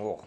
Oh.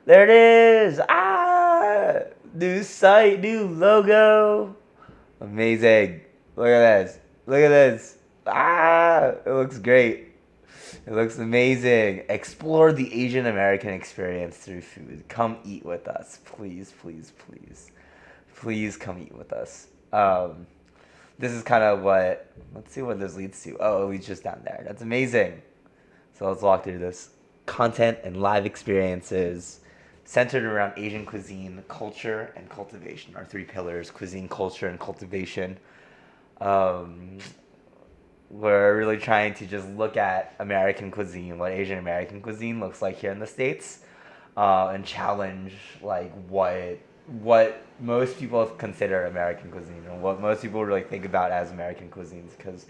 There it is. Ah, new site, new logo. Amazing. Look at this. Look at this. Ah, it looks great. It looks amazing. Explore the Asian American experience through food. Come eat with us. Please, please, please. Please come eat with us. This is kind of what, let's see what this leads to. Oh, it leads just down there. That's amazing. So let's walk through this. Content and live experiences centered around Asian cuisine, culture, and cultivation. Our three pillars: cuisine, culture, and cultivation. Um, we're really trying to just look at American cuisine, what Asian American cuisine looks like here in the States, and challenge like what most people consider American cuisine, or what most people really think about as American cuisines. Because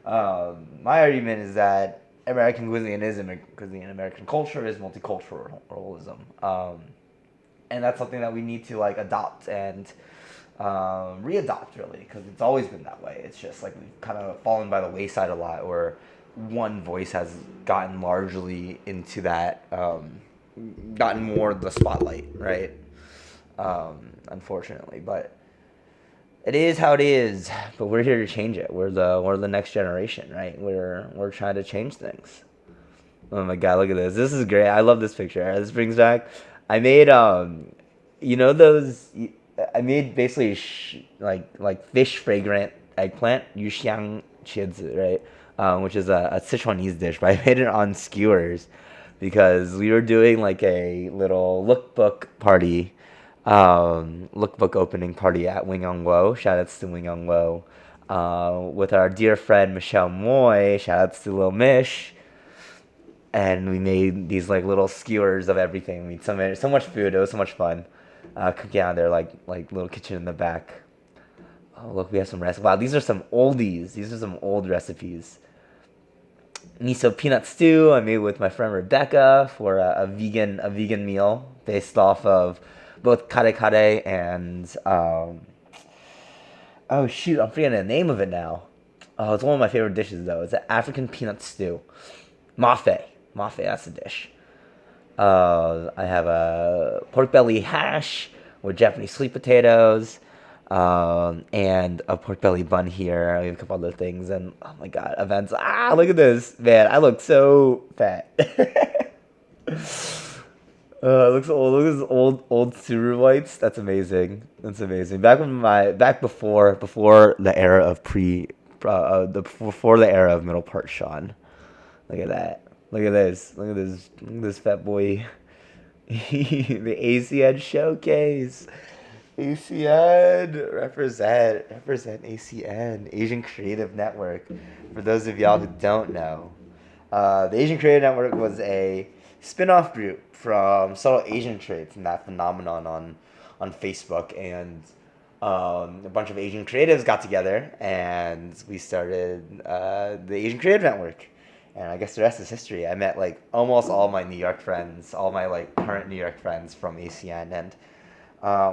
my argument is that American cuisine is American cuisine. American culture is multiculturalism, and that's something that we need to like adopt and readopt really, because it's always been that way. It's just like we've kind of fallen by the wayside a lot, or one voice has gotten largely into that, gotten more of the spotlight, right? Unfortunately, but it is how it is. But we're here to change it. We're the next generation, right? We're trying to change things. Oh my god, look at this. This is great. I love this picture. This brings back. I made you know those. I made basically like fish fragrant eggplant, yuxiang qizi, right? Which is a Sichuanese dish, but I made it on skewers because we were doing like a little lookbook party, lookbook opening party at Wing Young Wo. Shout outs to Wing Young Wo. With our dear friend Michelle Moy. Shout outs to Lil Mish, and we made these like little skewers of everything. We made so much food. It was so much fun. Cooking out there like little kitchen in the back. Oh look, we have some recipes. Wow, these are some oldies. These are some old recipes. Miso peanut stew I made with my friend Rebecca for a vegan meal based off of both kare kare and oh shoot, I'm forgetting the name of it now. Oh, it's one of my favorite dishes though. It's an African peanut stew. Mafe. Mafe, that's the dish. I have a pork belly hash with Japanese sweet potatoes, and a pork belly bun here. I have a couple other things, and oh my god, events. Ah, look at this, man! I look so fat. It looks old. Look at this old suru whites. That's amazing. That's amazing. Back before the era of before the era of middle part Sean. Look at that. Look at this. Look at this. Look at this fat boy. The ACN showcase. ACN represent ACN, Asian Creative Network. For those of y'all who don't know, the Asian Creative Network was a spin-off group from Subtle Asian Trade, from that phenomenon on Facebook, and a bunch of Asian creatives got together and we started the Asian Creative Network. And I guess the rest is history. I met like almost all my New York friends, all my like current New York friends from ACN, and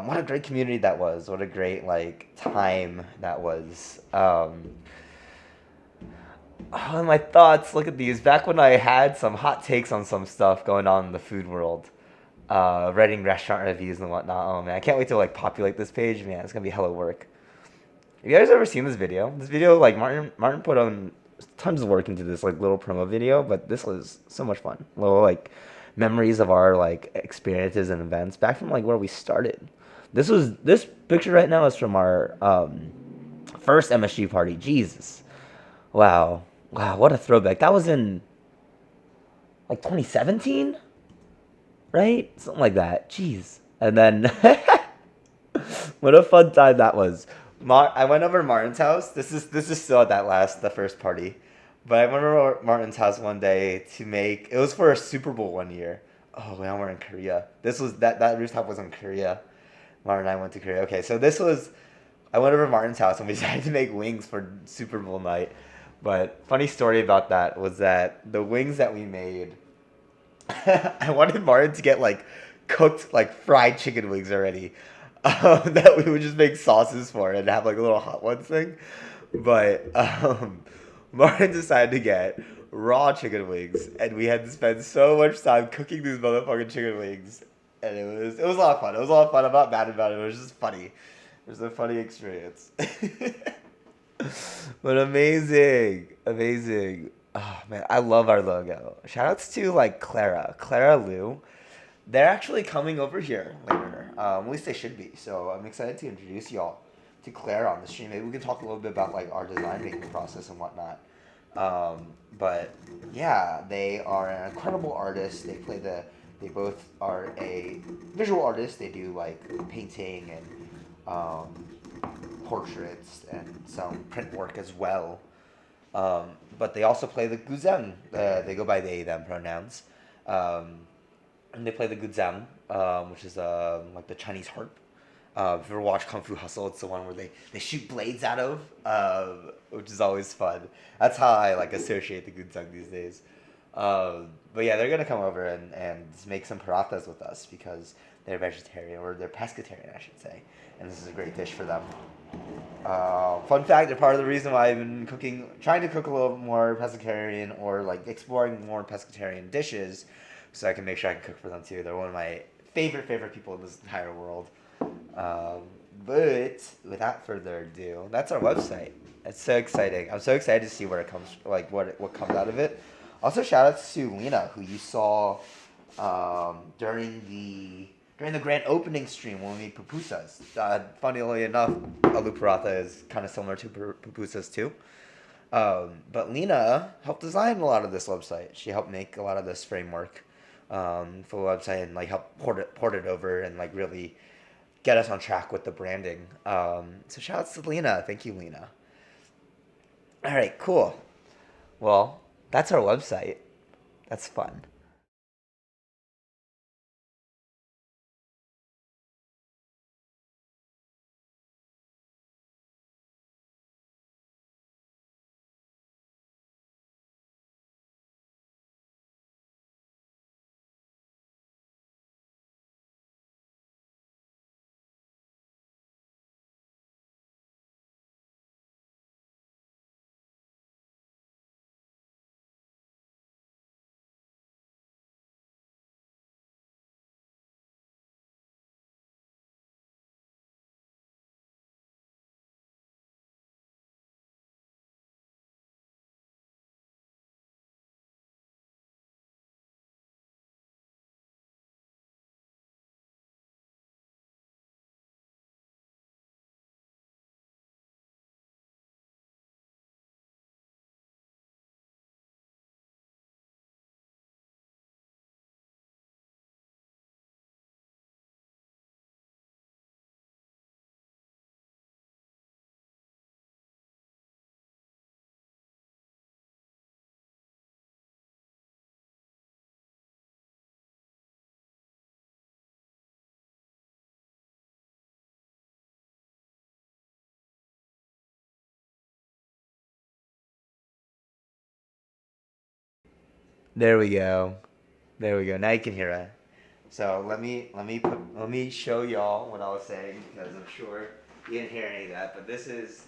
what a great community that was. What a great like time that was. Oh, my thoughts. Look at these. Back when I had some hot takes on some stuff going on in the food world, writing restaurant reviews and whatnot. Oh man, I can't wait to like populate this page. Man, it's gonna be hella work. Have you guys ever seen this video? This video, like Martin put on tons of work into this like little promo video, but this was so much fun. Little like memories of our like experiences and events back from like where we started. This picture right now is from our first MSG party. Jesus, wow, wow, what a throwback. That was in like 2017, right? Something like that. Jeez. And then what a fun time that was. I went over to Martin's house. This is still at the first party, but I went over to Martin's house one day to make. It was for a Super Bowl one year. Oh, now we're in Korea. This was that rooftop was in Korea. Martin and I went to Korea. Okay, so this was. I went over to Martin's house and we decided to make wings for Super Bowl night. But funny story about that was that the wings that we made, I wanted Martin to get like cooked like fried chicken wings already, that we would just make sauces for and have like a little hot ones thing. But Martin decided to get raw chicken wings, and we had to spend so much time cooking these motherfucking chicken wings, and it was a lot of fun. It was a lot of fun. I'm not mad about it. It was just funny. It was a funny experience. But amazing, amazing. Oh man, I love our logo. Shout outs to like Clara Lou. They're actually coming over here later. At least they should be. So I'm excited to introduce y'all to Claire on the stream. Maybe we can talk a little bit about like our design making process and whatnot. But yeah, they are an incredible artist. They both are a visual artist. They do like painting and portraits and some print work as well. But they also play the guzheng. They go by they them pronouns. Um, and they play the guzheng, which is like the Chinese harp. If you ever watch Kung Fu Hustle, it's the one where they shoot blades out of, which is always fun. That's how I like associate the guzheng these days. But yeah, they're gonna come over and make some parathas with us because they're vegetarian or they're pescatarian, I should say, and this is a great dish for them. Fun fact: they're part of the reason why I've been trying to cook a little more pescatarian or like exploring more pescatarian dishes, so I can make sure I can cook for them too. They're one of my favorite people in this entire world. Um, but without further ado, that's our website. It's so exciting. I'm so excited to see where it comes, like what comes out of it. Also, shout out to Lena, who you saw during the grand opening stream when we made pupusas. Funnily enough, Aloo Paratha is kind of similar to pupusas too. But Lena helped design a lot of this website. She helped make a lot of this framework for the website and like help port it over and like really get us on track with the branding. So shout out to Lena. Thank you, Lena. All right, cool. Well, that's our website. That's fun. There we go. There we go. Now you can hear it. So let me show y'all what I was saying because I'm sure you didn't hear any of that. But this is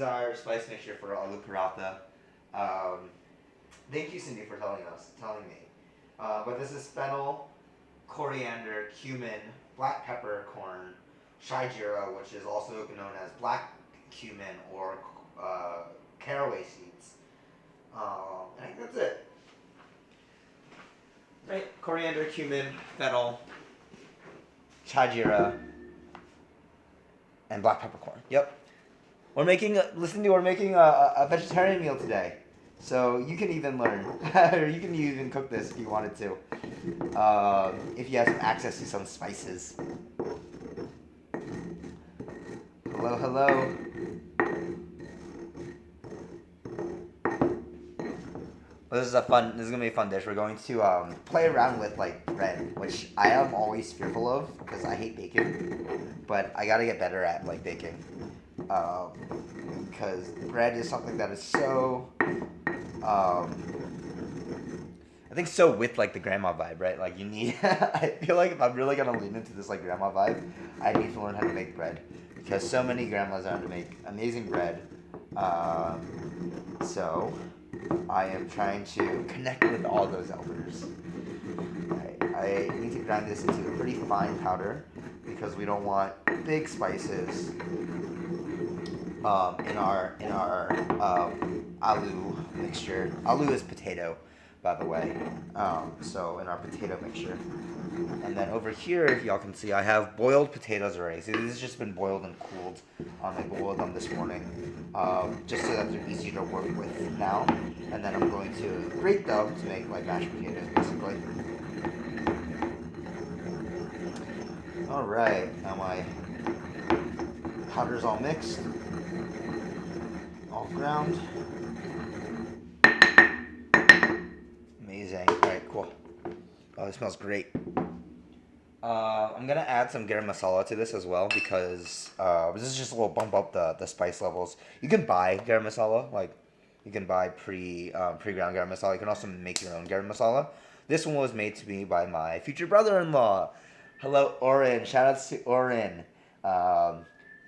our spice mixture for Aloo Paratha. Um, Thank you, Cindy, for telling me. But this is fennel, coriander, cumin, black peppercorn, shijira, which is also known as black cumin or caraway seeds. I think that's it. Right, coriander, cumin, fennel, shijira, and black peppercorn. Yep. We're making a vegetarian meal today. So you can even learn, or you can even cook this if you wanted to. If you have some access to some spices. Hello, hello. Well, this is gonna be a fun dish. We're going to play around with like bread, which I am always fearful of because I hate baking, but I gotta get better at like baking. Because bread is something that is so I think so with like the grandma vibe, right? Like you need. I feel like if I'm really gonna lean into this like grandma vibe, I need to learn how to make bread because so many grandmas know how to make amazing bread. So I am trying to connect with all those elders. I need to grind this into a pretty fine powder because we don't want big spices in our aloo mixture. Aloo is potato, by the way. So in our potato mixture. And then over here, if y'all can see, I have boiled potatoes already. So these have just been boiled and cooled. I boiled them this morning, just so that they're easier to work with now. And then I'm going to grate them to make like mashed potatoes, basically. All right, now my powder's all mixed, all ground. Amazing. All right, cool. Oh, this smells great. I'm gonna add some garam masala to this as well because this is just a little bump up the spice levels. You can buy garam masala, like you can buy pre-ground garam masala. You can also make your own garam masala. This one was made to me by my future brother-in-law. Hello, Oren. Shout outs to Oren,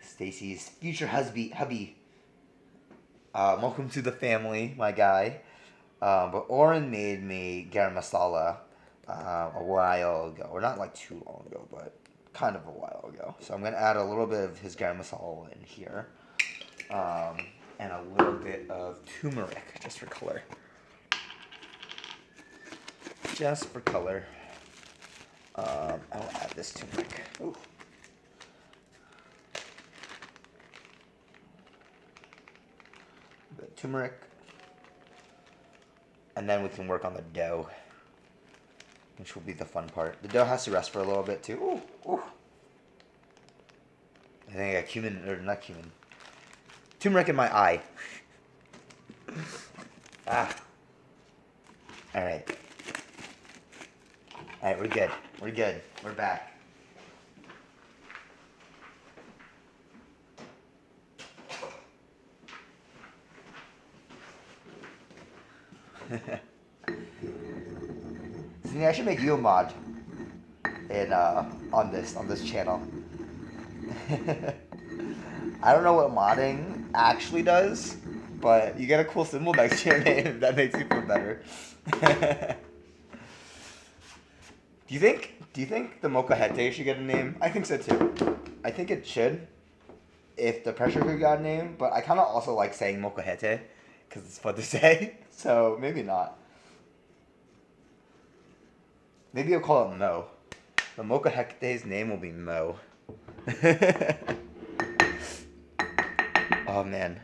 Stacy's future hubby. Welcome to the family, my guy. But Oren made me garam masala a while ago, or not like too long ago, but kind of a while ago. So I'm gonna add a little bit of his garam masala in here, and a little bit of turmeric just for color. Just for color. I'll add this turmeric. Ooh. The turmeric. And then we can work on the dough, which will be the fun part. The dough has to rest for a little bit too. Ooh, ooh. I think I got cumin, or not cumin. Turmeric in my eye. Ah. Alright. Alright, we're good. We're good. We're back. See, I should make you a mod in on this channel. I don't know what modding actually does, but you get a cool symbol next to your name. That makes you feel better. Do you think the Mokahete should get a name? I think so too. I think it should, if the pressure cooker got a name. But I kind of also like saying Mokahete because it's fun to say. So maybe not. Maybe I'll call it Mo. The Mokahete's name will be Mo. Oh man,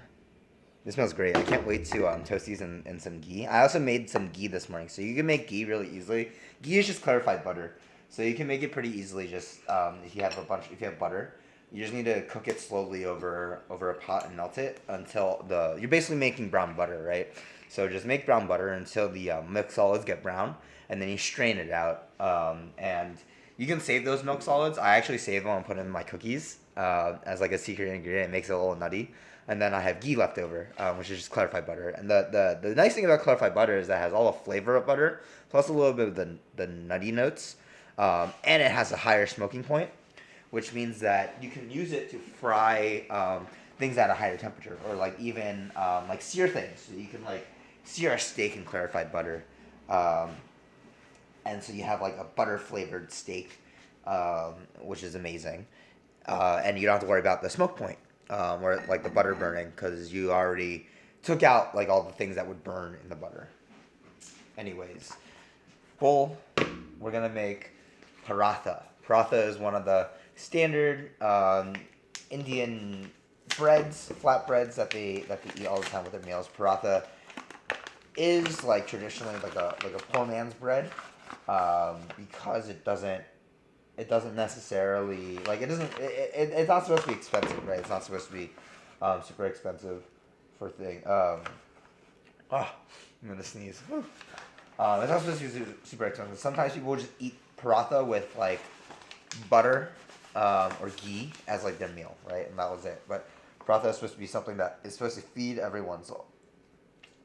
this smells great. I can't wait to toast these in some ghee. I also made some ghee this morning, so you can make ghee really easily. Ghee is just clarified butter, so you can make it pretty easily. Just if you have butter, you just need to cook it slowly over a pot and melt it until you're basically making brown butter, right? So just make brown butter until the milk solids get brown, and then you strain it out. And you can save those milk solids. I actually save them and put them in my cookies as like a secret ingredient. It makes it a little nutty. and then I have ghee left over, which is just clarified butter. And the nice thing about clarified butter is that it has all the flavor of butter, plus a little bit of the nutty notes, and it has a higher smoking point, which means that you can use it to fry things at a higher temperature, or like even like sear things. So you can like sear a steak in clarified butter, um, and so you have like a butter flavored steak, which is amazing, and you don't have to worry about the smoke point or like the butter burning because you already took out like all the things that would burn in the butter. Anyways, bowl, we're gonna make paratha. Paratha is one of the standard Indian breads, flatbreads that they eat all the time with their meals. Paratha is like traditionally like a poor man's bread, because it doesn't necessarily like it's not supposed to be expensive, right? It's not supposed to be super expensive for thing. I'm gonna sneeze. It's not supposed to be super expensive. Sometimes people will just eat paratha with like butter or ghee as like their meal, right? And that was it. But paratha is supposed to be something that is supposed to feed everyone. So,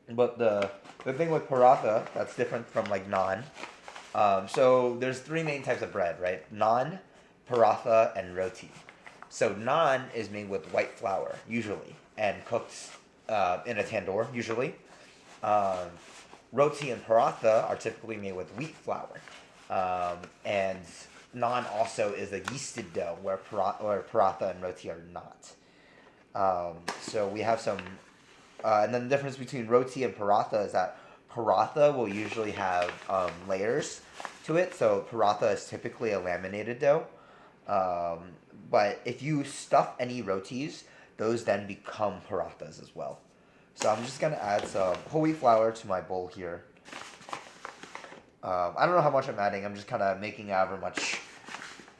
but the thing with paratha that's different from like naan. So there's three main types of bread, right? Naan, paratha, and roti. So naan is made with white flour usually and cooked in a tandoor usually. Um, Roti and paratha are typically made with wheat flour, and naan also is a yeasted dough where paratha and roti are not. So we have some, and then the difference between roti and paratha is that paratha will usually have layers to it. So paratha is typically a laminated dough, but if you stuff any rotis, those then become parathas as well. So I'm just gonna add some whole wheat flour to my bowl here. I don't know how much I'm adding. I'm just kind of making however much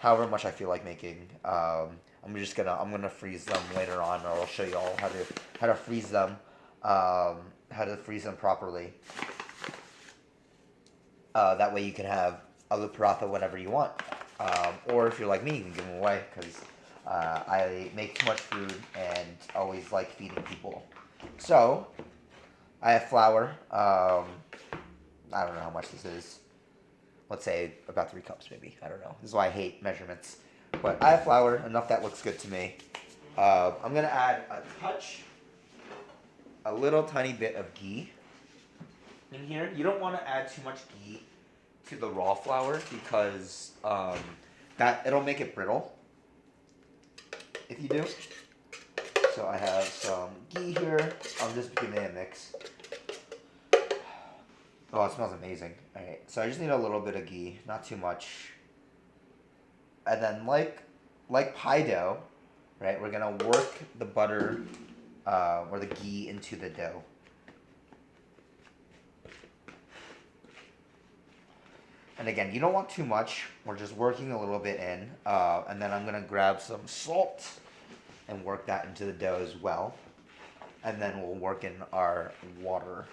I feel like making. I'm gonna freeze them later on, or I'll show you all how to freeze them, how to freeze them properly. That way you can have aloo paratha whenever you want, or if you're like me, you can give them away because I make too much food and always like feeding people. So, I have flour. I don't know how much this is. Let's say about 3 cups, maybe. I don't know. This is why I hate measurements. But I have flour, enough that looks good to me. I'm going to add a little tiny bit of ghee in here. You don't want to add too much ghee to the raw flour because that it'll make it brittle if you do. So I have some ghee here. I'm just giving it a mix. Oh, it smells amazing. Alright, so I just need a little bit of ghee, not too much. And then like pie dough, right, we're going to work the butter or the ghee into the dough. And again, you don't want too much. We're just working a little bit in. And then I'm going to grab some salt and work that into the dough as well. And then we'll work in our water.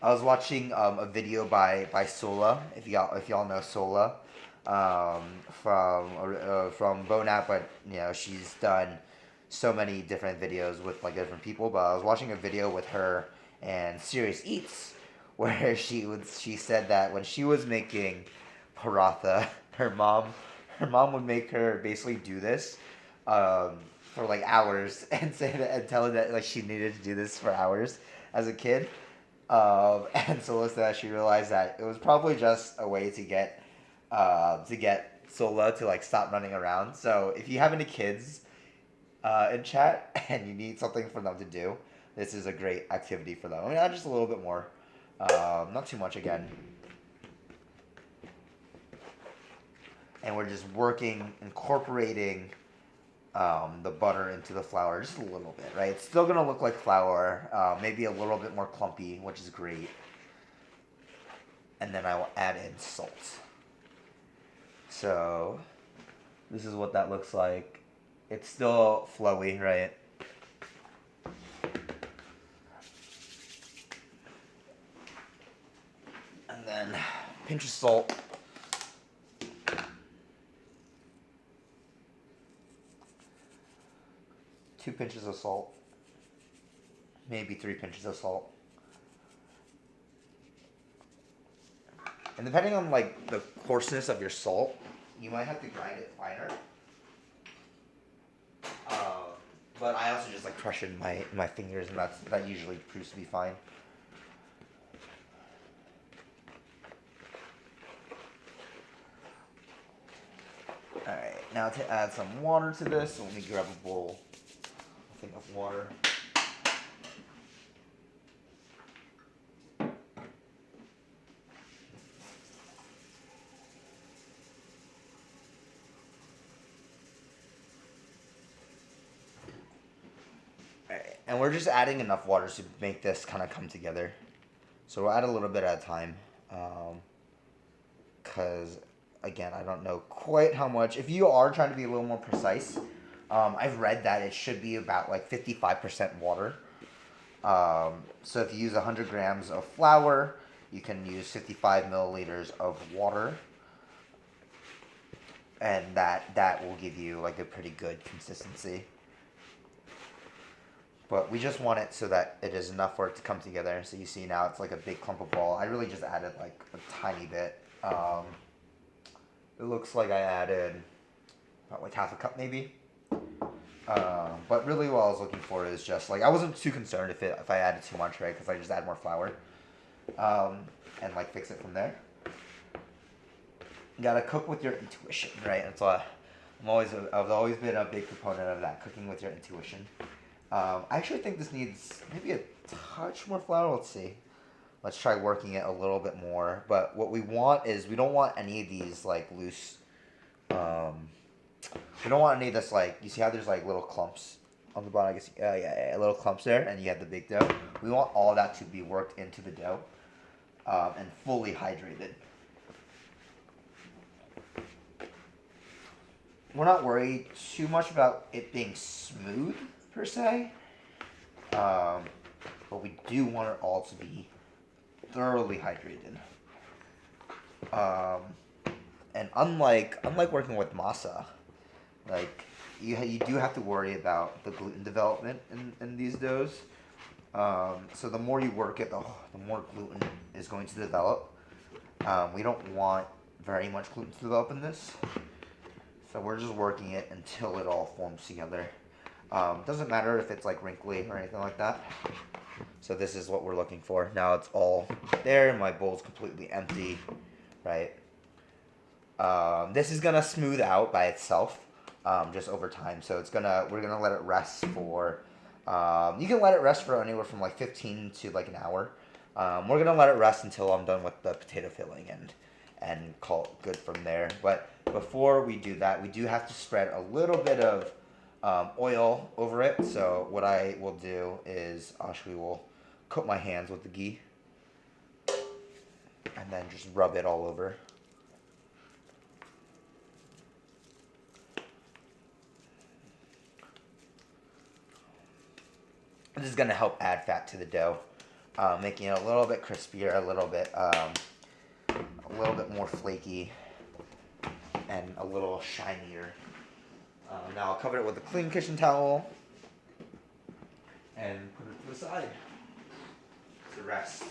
I was watching a video by Sola, if y'all know Sola, from Bonap, but you know she's done so many different videos with like different people. But I was watching a video with her and Serious Eats, where she said that when she was making paratha, her mom would make her basically do this for like hours and tell her that like she needed to do this for hours as a kid. And so that she realized that it was probably just a way to get Sola to like stop running around. So if you have any kids in chat and you need something for them to do, this is a great activity for them. I mean, just a little bit more, not too much again. And we're just incorporating the butter into the flour just a little bit, right? It's still gonna look like flour, maybe a little bit more clumpy, which is great. And then I will add in salt. So this is what that looks like. It's still flowy, right? And then pinch of salt. 2 pinches of salt, maybe 3 pinches of salt. And depending on like the coarseness of your salt, you might have to grind it finer. But I also just like crush it in my fingers, and that usually proves to be fine. Alright, now to add some water to this, so let me grab a bowl, I think, of water. Alright, and we're just adding enough water to make this kind of come together. So we'll add a little bit at a time, because again, I don't know quite how much. If you are trying to be a little more precise, I've read that it should be about like 55% water. So if you use 100 grams of flour, you can use 55 milliliters of water, and that will give you like a pretty good consistency. But we just want it so that it is enough for it to come together. So you see now it's like a big clump of ball. I really just added like a tiny bit. It looks like I added about like half a cup maybe. But really what I was looking for is just like, I wasn't too concerned if I added too much, right? Because I just add more flour. And like fix it from there. You gotta cook with your intuition, right? That's why I've always been a big proponent of that, cooking with your intuition. I actually think this needs maybe a touch more flour. Let's see. Let's try working it a little bit more. But what we want is, we don't want any of these like loose. We don't want any of this, like, you see how there's like little clumps on the bottom? I guess yeah, little clumps there, and you have the big dough. We want all that to be worked into the dough, and fully hydrated. We're not worried too much about it being smooth per se, but we do want it all to be thoroughly hydrated. And unlike working with masa, like you do have to worry about the gluten development in these doughs. So the more you work it, the more gluten is going to develop. We don't want very much gluten to develop in this. So we're just working it until it all forms together. Doesn't matter if it's like wrinkly or anything like that. So this is what we're looking for. Now it's all there. My bowl's completely empty, right? This is gonna smooth out by itself, just over time. So we're gonna let it rest for. You can let it rest for anywhere from like 15 to like an hour. We're gonna let it rest until I'm done with the potato filling and call it good from there. But before we do that, we do have to spread a little bit of oil over it. So what I will do is actually will coat my hands with the ghee and then just rub it all over. This is going to help add fat to the dough, making it a little bit crispier, a little bit more flaky, and a little shinier. Now I'll cover it with a clean kitchen towel and put it to the side to rest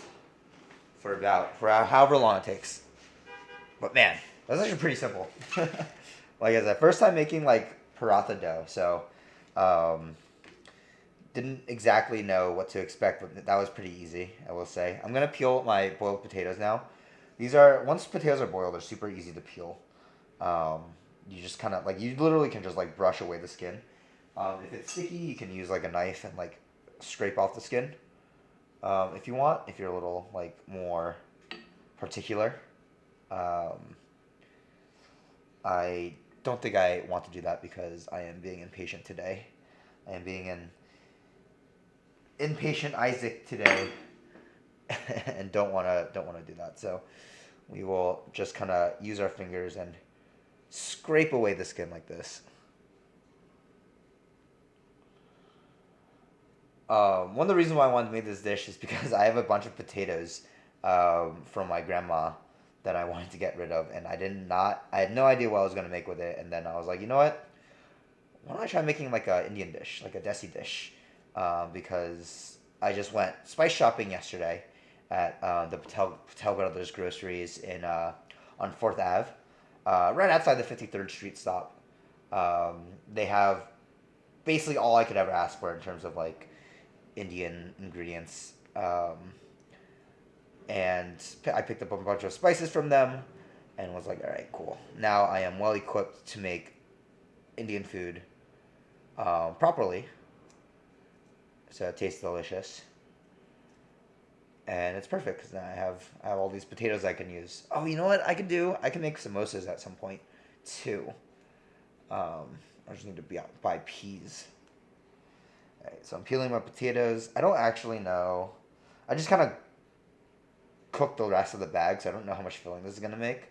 for however long it takes. But man, that's actually pretty simple. Like I said, first time making like paratha dough, so didn't exactly know what to expect, but that was pretty easy, I will say. I'm gonna peel my boiled potatoes now. Once potatoes are boiled, they're super easy to peel. You just kind of like, you literally can just like brush away the skin. If it's sticky, you can use like a knife and like scrape off the skin. If you want, if you're a little like more particular. I don't think I want to do that because I am being impatient today. I am being an impatient Isaac today, and don't wanna do that. So we will just kind of use our fingers and scrape away the skin like this. One of the reasons why I wanted to make this dish is because I have a bunch of potatoes from my grandma that I wanted to get rid of, and I had no idea what I was going to make with it. And then I was like, you know what? why don't I try making like a Indian dish, like a desi dish, because I just went spice shopping yesterday at the Patel Brothers Groceries in on Fourth Ave, right outside the 53rd Street stop. They have basically all I could ever ask for in terms of like Indian ingredients. And I picked up a bunch of spices from them and was like, all right, cool. Now I am well equipped to make Indian food properly, so it tastes delicious. And it's perfect because now I have all these potatoes I can use. Oh, you know what I can do? I can make samosas at some point too. I just need to buy peas. All right, so I'm peeling my potatoes. I don't actually know. I just kind of cook the rest of the bag, so I don't know how much filling this is gonna make.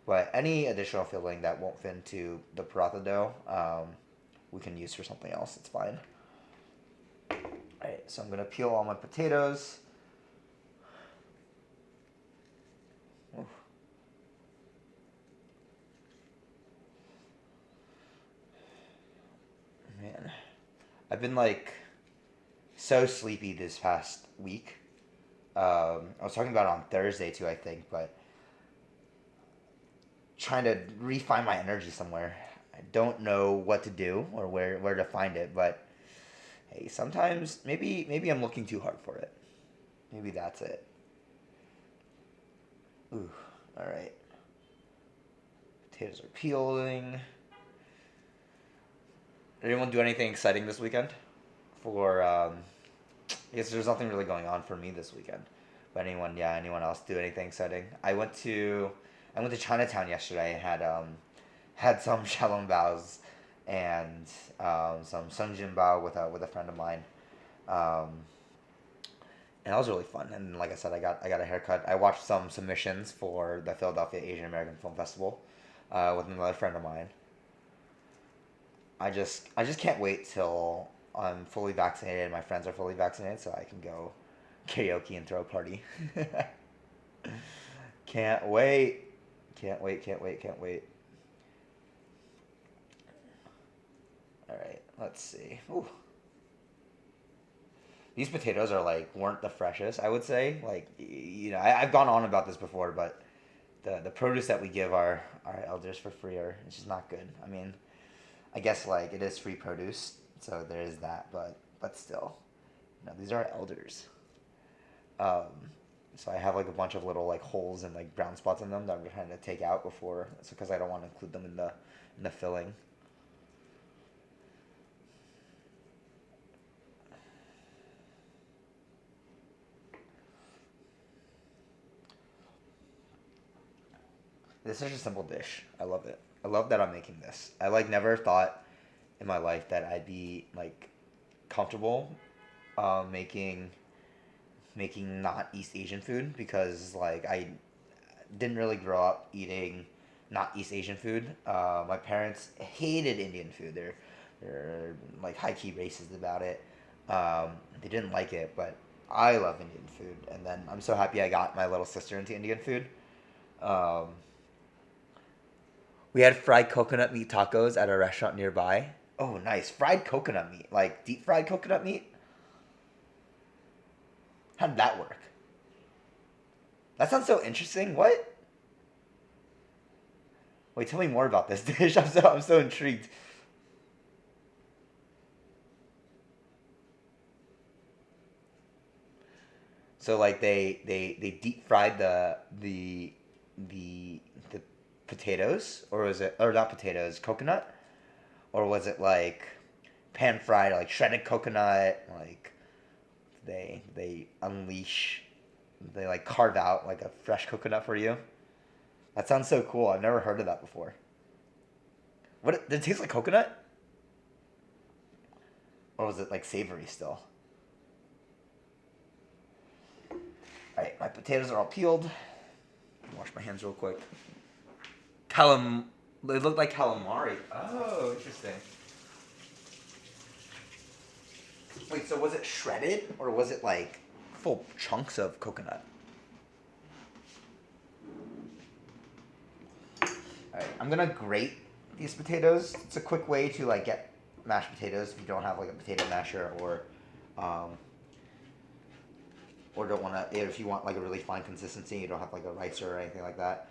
But any additional filling that won't fit into the paratha dough, we can use for something else. It's fine. Alright, so I'm gonna peel all my potatoes. Oof. Man, I've been like so sleepy this past week. I was talking about it on Thursday too, I think, but trying to refine my energy somewhere. I don't know what to do or where to find it, but hey, sometimes maybe I'm looking too hard for it. Maybe that's it. Ooh, all right. Potatoes are peeling. Did anyone do anything exciting this weekend? For I guess there's nothing really going on for me this weekend. But anyone else do anything exciting? I went to Chinatown yesterday and had some xiaolongbaos and some sunjinbao with a friend of mine. Um, and that was really fun. And like I said, I got a haircut. I watched some submissions for the Philadelphia Asian American Film Festival with another friend of mine. I just can't wait till I'm fully vaccinated and my friends are fully vaccinated so I can go karaoke and throw a party. Can't wait. Can't wait, can't wait, can't wait. All right, let's see. Ooh. These potatoes are like weren't the freshest, I would say. Like I've gone on about this before, but the produce that we give our elders for free it's just not good. I mean, I guess like it is free produce, so there is that, but still, these are elders. Um, so I have like a bunch of little like holes and like brown spots in them that I'm trying to take out before, it's because I don't want to include them in the filling. This is such a simple dish. I love it. I love that I'm making this. I like never thought in my life that I'd be like comfortable making not East Asian food because like I didn't really grow up eating not East Asian food. My parents hated Indian food. They're like high key racist about it. They didn't like it, but I love Indian food. And then I'm so happy I got my little sister into Indian food. Um, we had fried coconut meat tacos at a restaurant nearby. Oh, nice. Fried coconut meat. Like deep fried coconut meat? How did that work? That sounds so interesting. What? Wait, tell me more about this dish. I'm so intrigued. So like they deep fried the potatoes, or was it, or not potatoes, coconut, or was it like pan fried like shredded coconut, like they unleash, they like carve out like a fresh coconut for you. That sounds so cool. I've never heard of that before. What did it taste like, coconut, or was it like savory still? All right, my potatoes are all peeled. Wash my hands real quick. They look like calamari. Oh, interesting. Wait, so was it shredded or was it like full chunks of coconut? All right, I'm gonna grate these potatoes. It's a quick way to like get mashed potatoes, if you don't have like a potato masher, um, or don't want to, if you want like a really fine consistency, you don't have like a ricer or anything like that,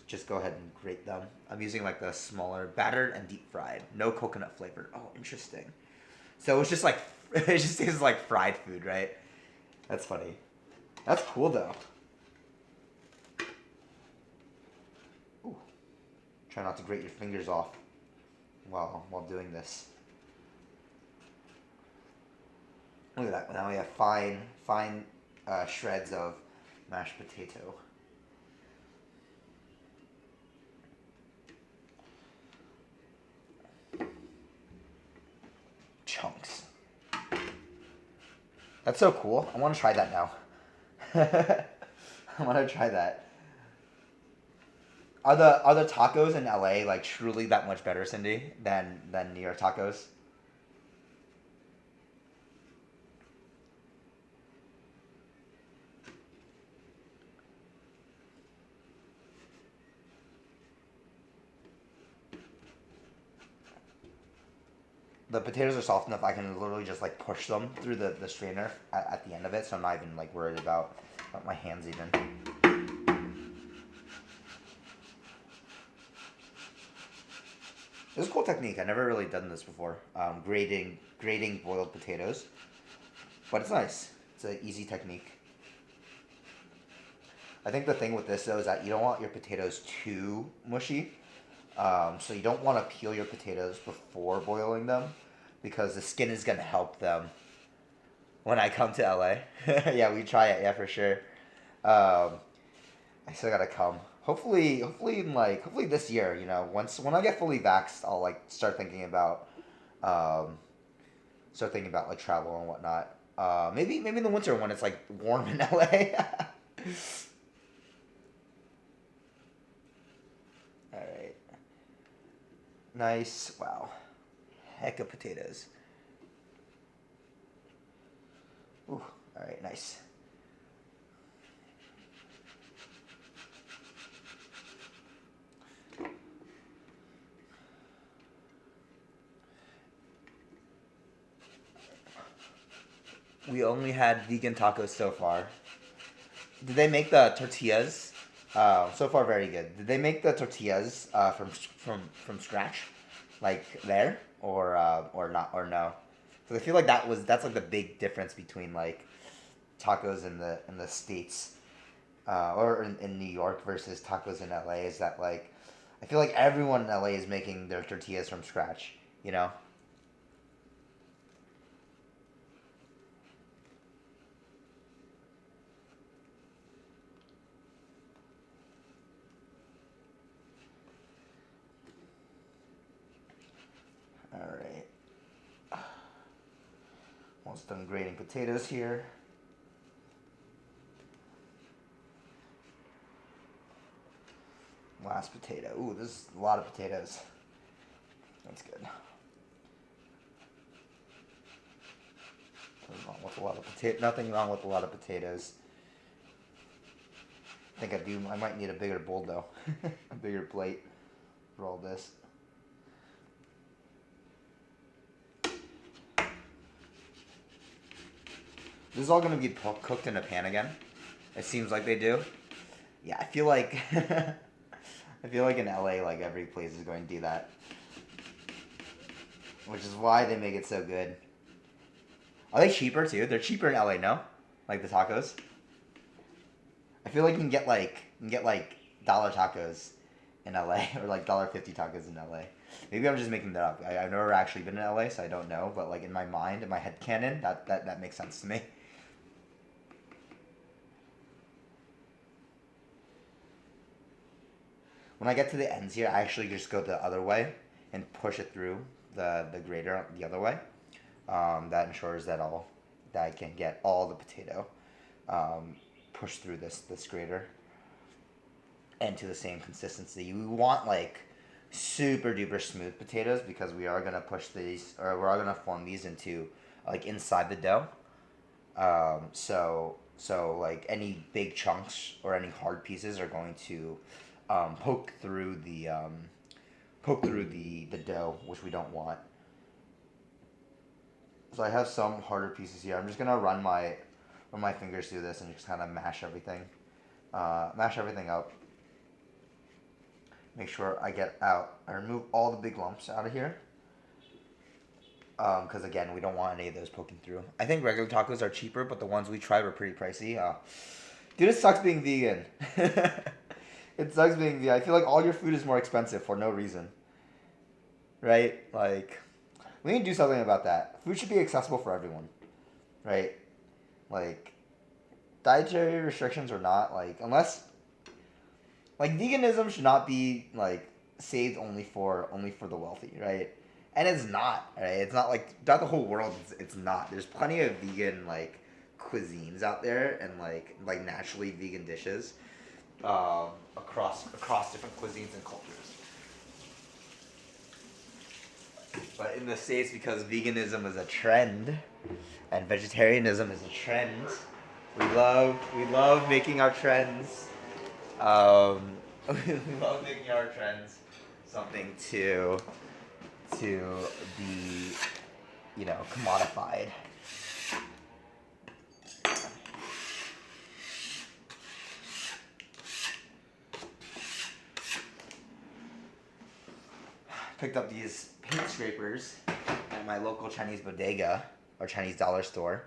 just go ahead and grate them. I'm using like the smaller, battered and deep fried, no coconut flavored. Oh, interesting. So it's just like it just tastes like fried food, right? That's funny. That's cool though. Ooh. Try not to grate your fingers off while doing this. Look at that. Now we have fine shreds of mashed potato. Chunks. That's so cool. I want to try that now. I want to try that. Are the tacos in LA like truly that much better, Cindy, than New York tacos? The potatoes are soft enough I can literally just like push them through the strainer at the end of it, so I'm not even like worried about my hands even. This is a cool technique. I never really done this before. Grating boiled potatoes, but it's nice. It's an easy technique. I think the thing with this though is that you don't want your potatoes too mushy. So you don't want to peel your potatoes before boiling them because the skin is gonna help them when I come to LA. Yeah, we try it. Yeah, for sure. I still gotta come. Hopefully this year. You know, when I get fully vaxxed, I'll like um, start thinking about like travel and whatnot. Maybe in the winter when it's like warm in LA. All right. Nice. Wow. Heck of potatoes. Ooh. All right. Nice. We only had vegan tacos so far. Did they make the tortillas? So far, very good. Did they make the tortillas from scratch, like there, or not, or no? Because I feel like that's like the big difference between like tacos in the states, or in New York versus tacos in LA is that like I feel like everyone in LA is making their tortillas from scratch. You know. All right. Almost done grating potatoes here. Last potato. Ooh, this is a lot of potatoes. That's good. Nothing wrong with a lot of Nothing wrong with a lot of potatoes. I think I do. I might need a bigger bowl though, a bigger plate for all this. This is all gonna be cooked in a pan again. It seems like they do. Yeah, I feel like I feel like in LA, like every place is going to do that, which is why they make it so good. Are they cheaper too? They're cheaper in LA, no? Like the tacos. I feel like you can get like dollar tacos in LA or like $1.50 tacos in LA. Maybe I'm just making that up. I've never actually been in LA, so I don't know. But like in my mind, in my head canon, that makes sense to me. When I get to the ends here, I actually just go the other way and push it through the grater the other way. That ensures that I can get all the potato pushed through this grater and to the same consistency. We want like super duper smooth potatoes because we are gonna push these or we are gonna form these into like inside the dough. So like any big chunks or any hard pieces are going to poke through the dough, which we don't want. So I have some harder pieces here. I'm just gonna run my fingers through this and just kind of mash everything. Mash everything up. Make sure I remove all the big lumps out of here. Because again, we don't want any of those poking through. I think regular tacos are cheaper, but the ones we tried were pretty pricey. Dude, it sucks being vegan. It sucks being vegan. I feel like all your food is more expensive for no reason. Right? Like, we need to do something about that. Food should be accessible for everyone. Right? Like, dietary restrictions or not, like, unless, like, veganism should not be, like, saved only for the wealthy, right? And it's not, right? It's not like, not the whole world, it's not. There's plenty of vegan, like, cuisines out there and, like naturally vegan dishes across different cuisines and cultures. But in the States, because veganism is a trend and vegetarianism is a trend, we love making our trends. We love making our trends something to be, commodified. Picked up these paint scrapers at my local Chinese bodega or Chinese dollar store.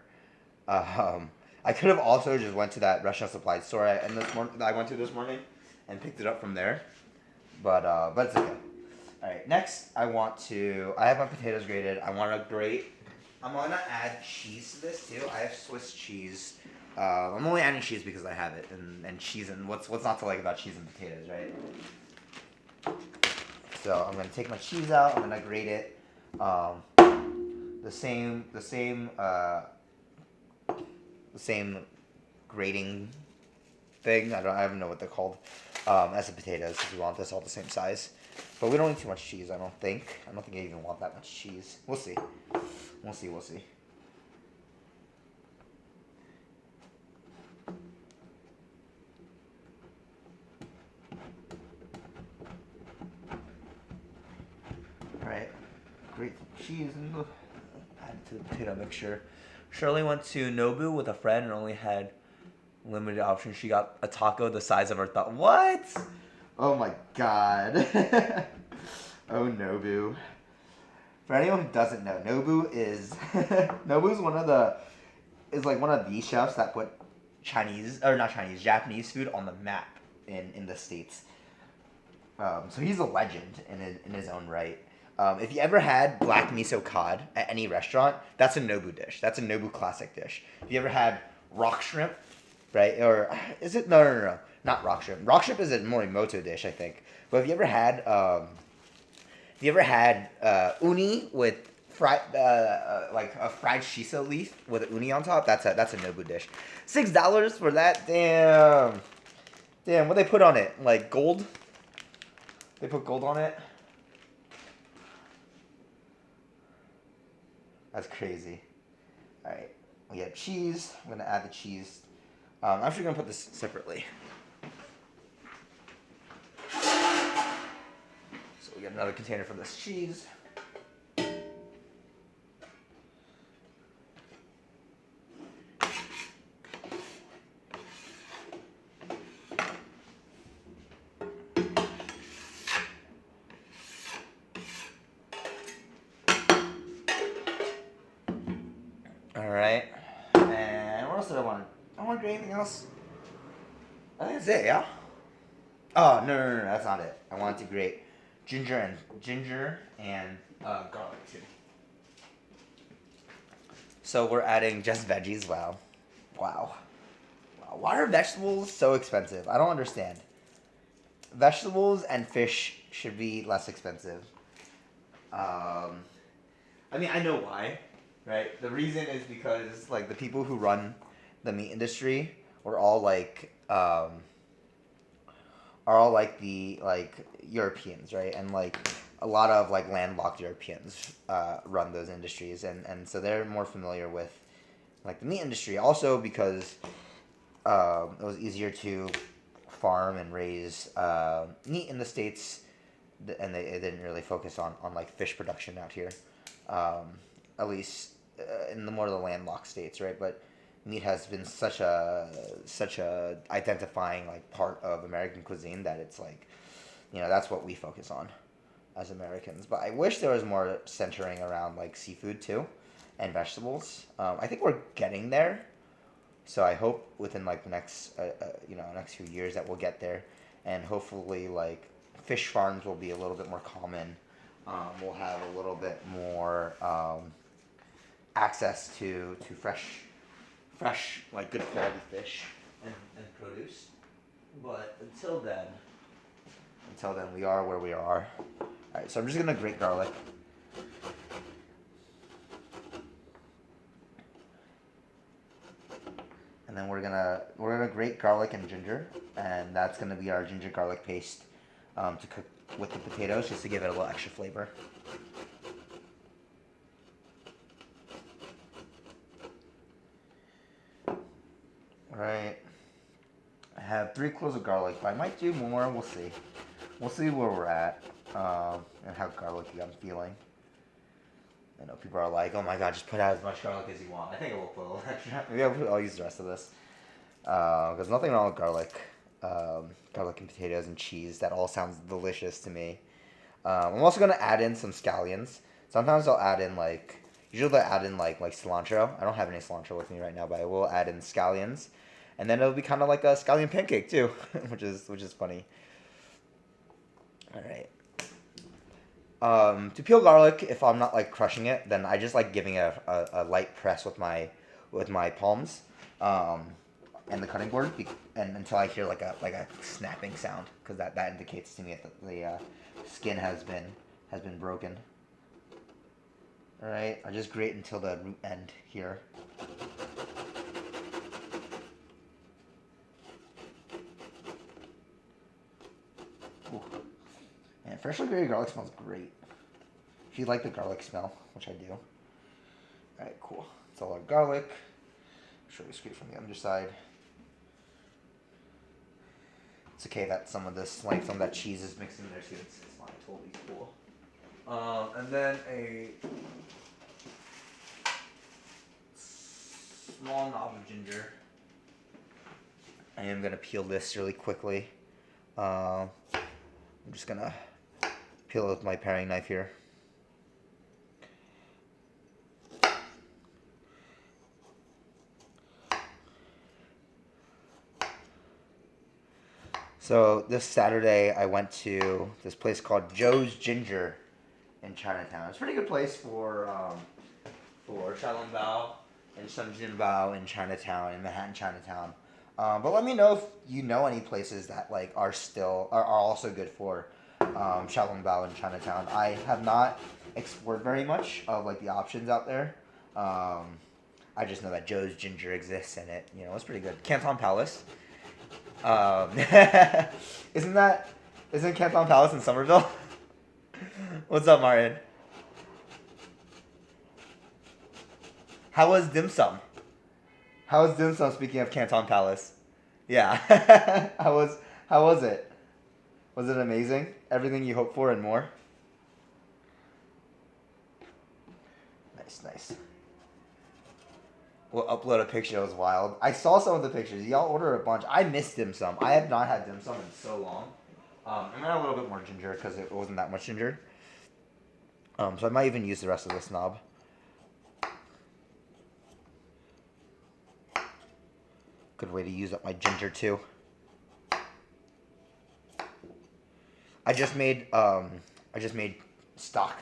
I could have also just went to that restaurant supply store I went to this morning and picked it up from there, but it's okay. All right, next I have my potatoes grated. I'm gonna add cheese to this too. I have Swiss cheese. I'm only adding cheese because I have it, and cheese, and what's not to like about cheese and potatoes, right? So I'm gonna take my cheese out. I'm gonna grate it. The same grating thing. I don't know what they're called. As the potatoes, if you want this all the same size. But we don't need too much cheese, I don't think. I don't think I even want that much cheese. We'll see. We'll see. Alright. Grate some cheese and add it to the potato mixture. Shirley went to Nobu with a friend and only had limited options. She got a taco the size of her thumb. What? Oh my god. Oh, Nobu. For anyone who doesn't know, Nobu is one of the chefs that put Japanese food on the map in the States. So he's a legend in his own right. If you ever had black miso cod at any restaurant, that's a Nobu dish. That's a Nobu classic dish. If you ever had rock shrimp, right? Or is it no, not rock shrimp. Rock shrimp is a Morimoto dish, I think. But have you ever had uni with fried like a fried shiso leaf with uni on top? That's a Nobu dish. $6 for that? Damn. What they put on it? Like gold? They put gold on it? That's crazy. All right, we have cheese. I'm gonna add the cheese. I'm actually gonna put this separately. So we got another container for this cheese. Alright. And what else did I want? I want to do anything else? I think that's it, yeah? Oh, no, that's not it. I want to grate ginger and garlic too. So we're adding just veggies. Wow. Why are vegetables so expensive? I don't understand. Vegetables and fish should be less expensive. I mean, I know why. Right. The reason is because like the people who run the meat industry are all like the Europeans, right? And like a lot of like landlocked Europeans run those industries, and so they're more familiar with like the meat industry. Also because it was easier to farm and raise meat in the States, and they didn't really focus on like fish production out here. At least in the more of the landlocked states, right? But meat has been such a identifying like part of American cuisine that it's like, that's what we focus on as Americans. But I wish there was more centering around like seafood too, and vegetables. I think we're getting there. So I hope within like the next few years that we'll get there, and hopefully like fish farms will be a little bit more common. We'll have a little bit more access to fresh like good quality fish and produce. But until then, we are where we are. All right, so I'm just gonna grate garlic. And then we're gonna grate garlic and ginger, and that's gonna be our ginger garlic paste to cook with the potatoes, just to give it a little extra flavor. All right, I have 3 cloves of garlic, but I might do more. We'll see. We'll see where we're at and how garlicky I'm feeling. I know people are like, "Oh my God, just put out as much garlic as you want." I think I will put a little extra. Maybe I'll use the rest of this. There's nothing wrong with garlic. Garlic and potatoes and cheese. That all sounds delicious to me. I'm also gonna add in some scallions. Sometimes I'll add in usually I add in like cilantro. I don't have any cilantro with me right now, but I will add in scallions, and then it'll be kind of like a scallion pancake too, which is funny. All right. To peel garlic, if I'm not like crushing it, then I just like giving it a light press with my palms, and the cutting board, and until I hear like a snapping sound, because that indicates to me that the skin has been broken. All right, I just grate until the root end here. Ooh. And freshly grated garlic smells great. If you like the garlic smell, which I do. All right, cool. It's all our garlic. Show you straight from the underside. It's okay that some of that cheese is mixed in there too. It's fine. Totally cool. And then a small knob of ginger. I am gonna peel this really quickly. I'm just gonna peel it with my paring knife here. So this Saturday I went to this place called Joe's Ginger in Chinatown. It's a pretty good place for xiaolongbao and shenjinbao in Chinatown, in Manhattan, Chinatown. But let me know if you know any places that like are also good for xiaolongbao in Chinatown. I have not explored very much of like the options out there. I just know that Joe's Ginger exists, and it's pretty good. Canton Palace. Um, isn't Canton Palace in Somerville? What's up, Martin? How was dim sum? How was dim sum? Speaking of Canton Palace, yeah. How was it? Was it amazing? Everything you hoped for and more. Nice. We'll upload a picture. It was wild. I saw some of the pictures. Y'all ordered a bunch. I missed dim sum. I have not had dim sum in so long. I'm gonna add a little bit more ginger because it wasn't that much ginger. So I might even use the rest of this knob. Good way to use up my ginger too. I just made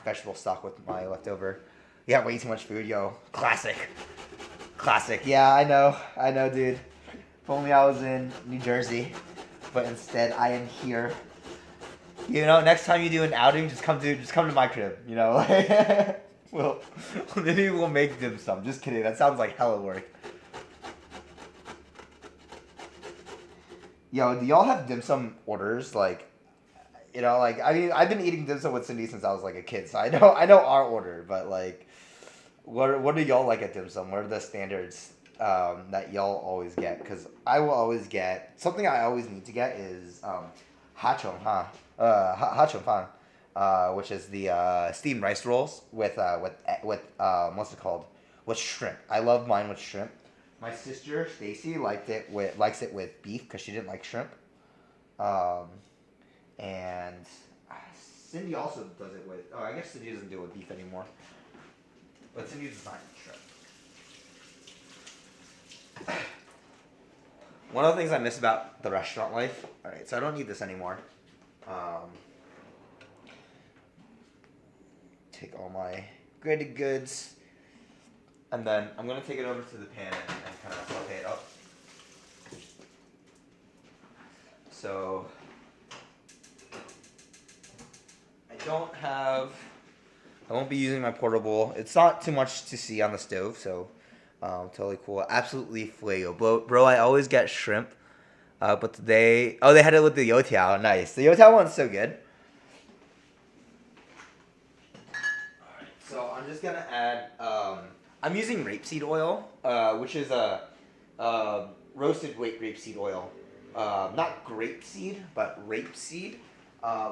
vegetable stock with my leftover. Yeah, way too much food, yo. Classic. Yeah, I know, dude. If only I was in New Jersey, but instead I am here. Next time you do an outing, just come to my crib. Maybe we'll make dim sum. Just kidding. That sounds like hella work. Yo, do y'all have dim sum orders? I've been eating dim sum with Cindy since I was like a kid, so I know our order, but like, what do y'all like at dim sum? What are the standards that y'all always get? Because I will always get something. I always need to get is ha chong fan, which is the steamed rice rolls with what's it called? with shrimp. I love mine with shrimp. My sister Stacy likes it with beef because she didn't like shrimp. Um, and Cindy also does it with. Oh, I guess Cindy doesn't do it with beef anymore. But Cindy does not eat shrimp. One of the things I miss about the restaurant life. All right, so I don't need this anymore. Take all my grated goods, and then I'm gonna take it over to the pan and kind of saute it up. So I won't be using my portable. It's not too much to see on the stove, so totally cool. Absolutely fuego, bro. I always get shrimp, but today, they had it with the youtiao. Nice. The youtiao one's so good. So I'm just gonna add. I'm using rapeseed oil, which is a roasted rapeseed oil. Not grapeseed, but rapeseed,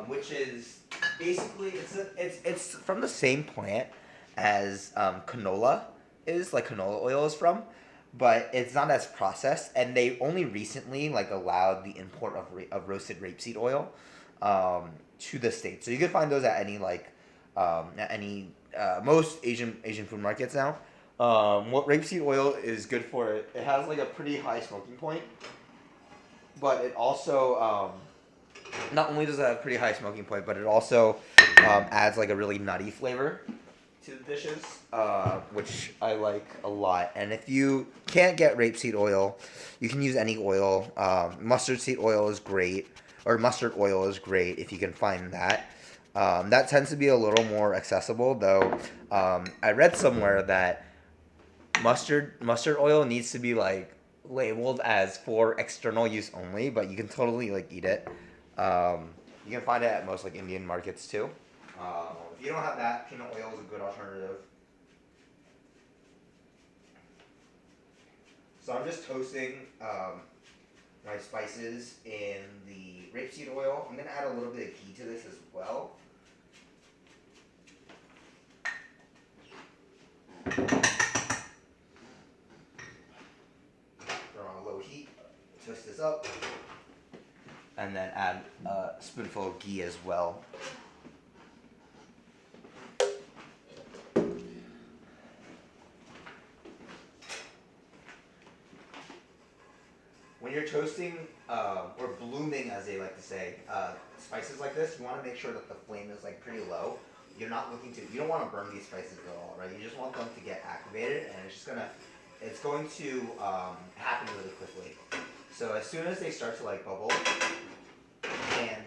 which is basically it's from the same plant as canola is, like canola oil is from, but it's not as processed. And they only recently allowed the import of roasted rapeseed oil to the States. So you can find those at any most Asian food markets now. What rapeseed oil is good for, it has a pretty high smoking point, but it also not only does it have a pretty high smoking point, but it also adds a really nutty flavor to the dishes, which I like a lot. And if you can't get rapeseed oil, you can use any oil. Mustard seed oil is great, or mustard oil is great if you can find that. That tends to be a little more accessible, though. I read somewhere that mustard oil needs to be labeled as for external use only, but you can totally eat it. You can find it at most Indian markets too. If you don't have that, peanut oil is a good alternative. So I'm just toasting my spices in the rapeseed oil. I'm gonna add a little bit of ghee to this as well. Throw on a low heat, twist this up, and then add a spoonful of ghee as well. When you're toasting, or blooming as they like to say, spices like this, you want to make sure that the flame is pretty low. You don't want to burn these spices at all, right? You just want them to get activated, and it's going to happen really quickly. So as soon as they start to bubble, and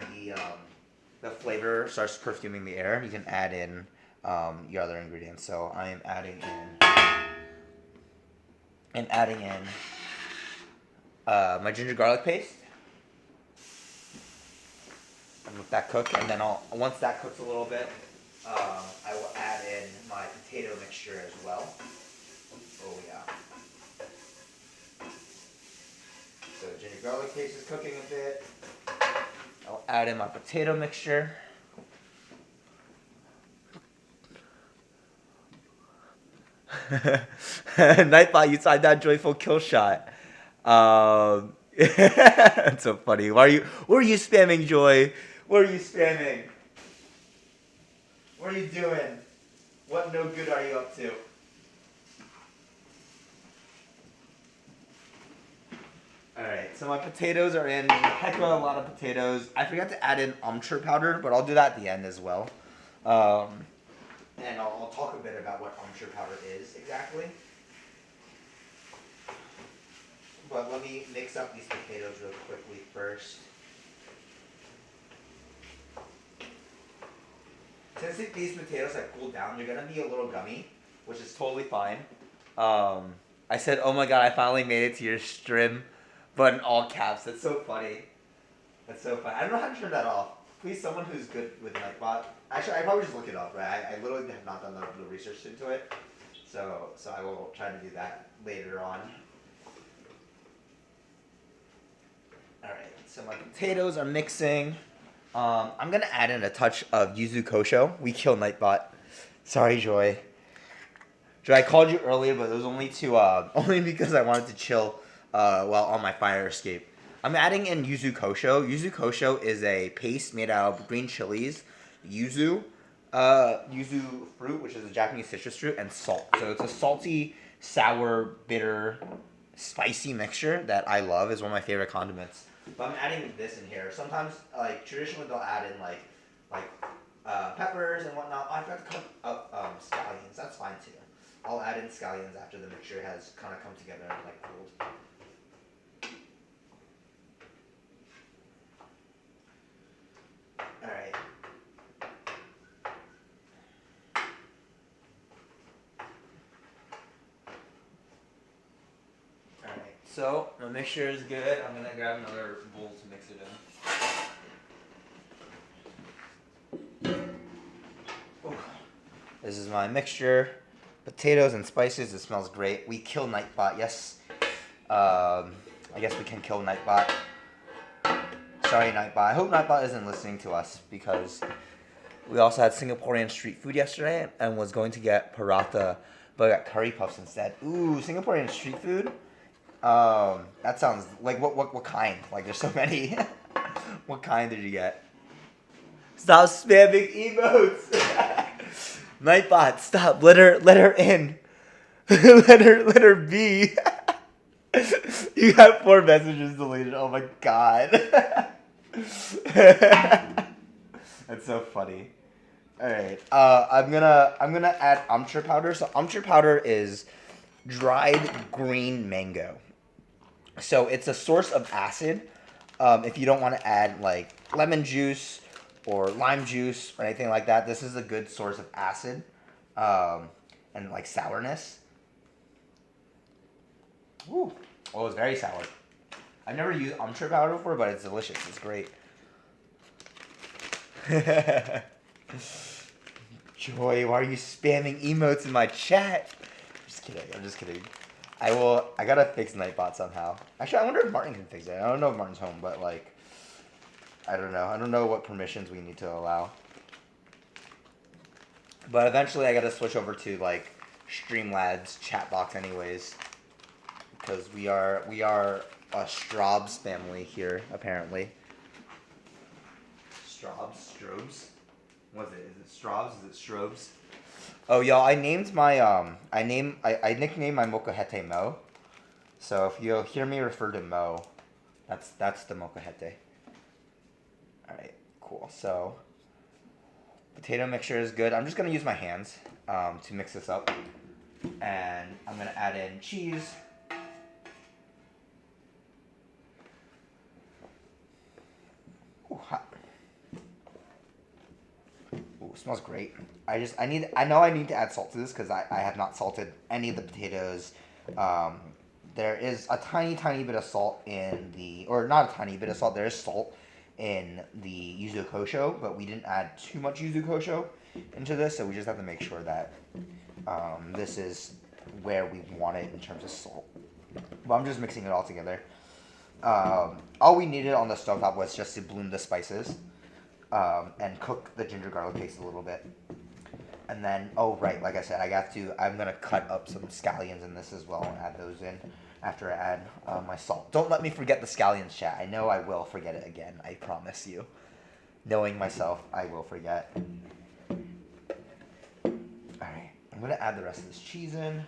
the flavor starts perfuming the air, you can add in your other ingredients. So I am adding in my ginger garlic paste. And let that cook, and then once that cooks a little bit, I will add in my potato mixture as well. Oh yeah. So ginger garlic paste is cooking a bit. I'll add in my potato mixture. Nightbot, you saw that joyful kill shot. That's so funny. Where are you spamming, Joy? What are you spamming? What are you doing? What no good are you up to? Alright, so my potatoes are in. Heck of a lot of potatoes. I forgot to add in umchur powder, but I'll do that at the end as well. And I'll talk a bit about what umchur powder is exactly. But let me mix up these potatoes real quickly first. Since these potatoes have cooled down, they're going to be a little gummy, which is totally fine. I said, oh my god, I finally made it to your stream, but in all caps. That's so funny. That's so funny. I don't know how to turn that off. Please, someone who's good with Nightbot. Actually, I probably just look it up, right? I literally have not done the research into it. So I will try to do that later on. Alright, so my potatoes are mixing. I'm going to add in a touch of yuzu kosho. We kill Nightbot. Sorry, Joy. I called you earlier, but it was only to only because I wanted to chill while on my fire escape. I'm adding in yuzu kosho. Yuzu kosho is a paste made out of green chilies, yuzu, yuzu fruit, which is a Japanese citrus fruit, and salt. So it's a salty, sour, bitter, spicy mixture that I love. Is one of my favorite condiments. But I'm adding this in here. Sometimes, like traditionally, they'll add in like peppers and whatnot. I forgot to cut up scallions. That's fine too. I'll add in scallions after the mixture has kind of come together and like cooled. All right. All right. So my mixture is good. I'm gonna grab another bowl to mix it in. Ooh. This is my mixture. Potatoes and spices. It smells great. We kill Nightbot. Yes. I guess we can kill Nightbot. Sorry, Nightbot. I hope Nightbot isn't listening to us because we also had Singaporean street food yesterday and was going to get paratha, but I got curry puffs instead. Ooh, Singaporean street food? That sounds like what kind? Like there's so many. What kind did you get? Stop spamming emotes. Nightbot, stop. Let her in. let her be. You have 4 messages deleted. Oh my god. That's so funny. All right. I'm gonna add amchur powder. So amchur powder is dried green mango. So it's a source of acid. If you don't want to add like lemon juice or lime juice or anything like that, this is a good source of acid and like sourness. Ooh. Oh, it's very sour. I've never used amchur powder before, but it's delicious. It's great. Joy, why are you spamming emotes in my chat? I'm just kidding. I gotta fix Nightbot somehow. Actually, I wonder if Martin can fix it. I don't know if Martin's home, but like, I don't know. I don't know what permissions we need to allow. But eventually I gotta switch over to like Streamlabs chat box anyways. Because we are a Straubs family here, apparently. Strobes? What is it? Is it Straubs? Is it Strobes? Oh, y'all, I named my, I nicknamed my molcajete Mo. So if you'll hear me refer to Mo, that's the molcajete. Alright, cool. So, potato mixture is good. I'm just going to use my hands to mix this up. And I'm going to add in cheese. Ooh, hot. Ooh, smells great. I know I need to add salt to this because I have not salted any of the potatoes. There is a tiny bit of salt in or not a tiny bit of salt, there is salt in the yuzu kosho, but we didn't add too much yuzu kosho into this, so we just have to make sure that this is where we want it in terms of salt. But I'm just mixing it all together. All we needed on the stovetop was just to bloom the spices and cook the ginger garlic paste a little bit. And then, oh right, like I said, I'm gonna cut up some scallions in this as well and add those in after I add my salt. Don't let me forget the scallions, chat. I know I will forget it again. I promise you. Knowing myself, I will forget. All right, I'm gonna add the rest of this cheese in.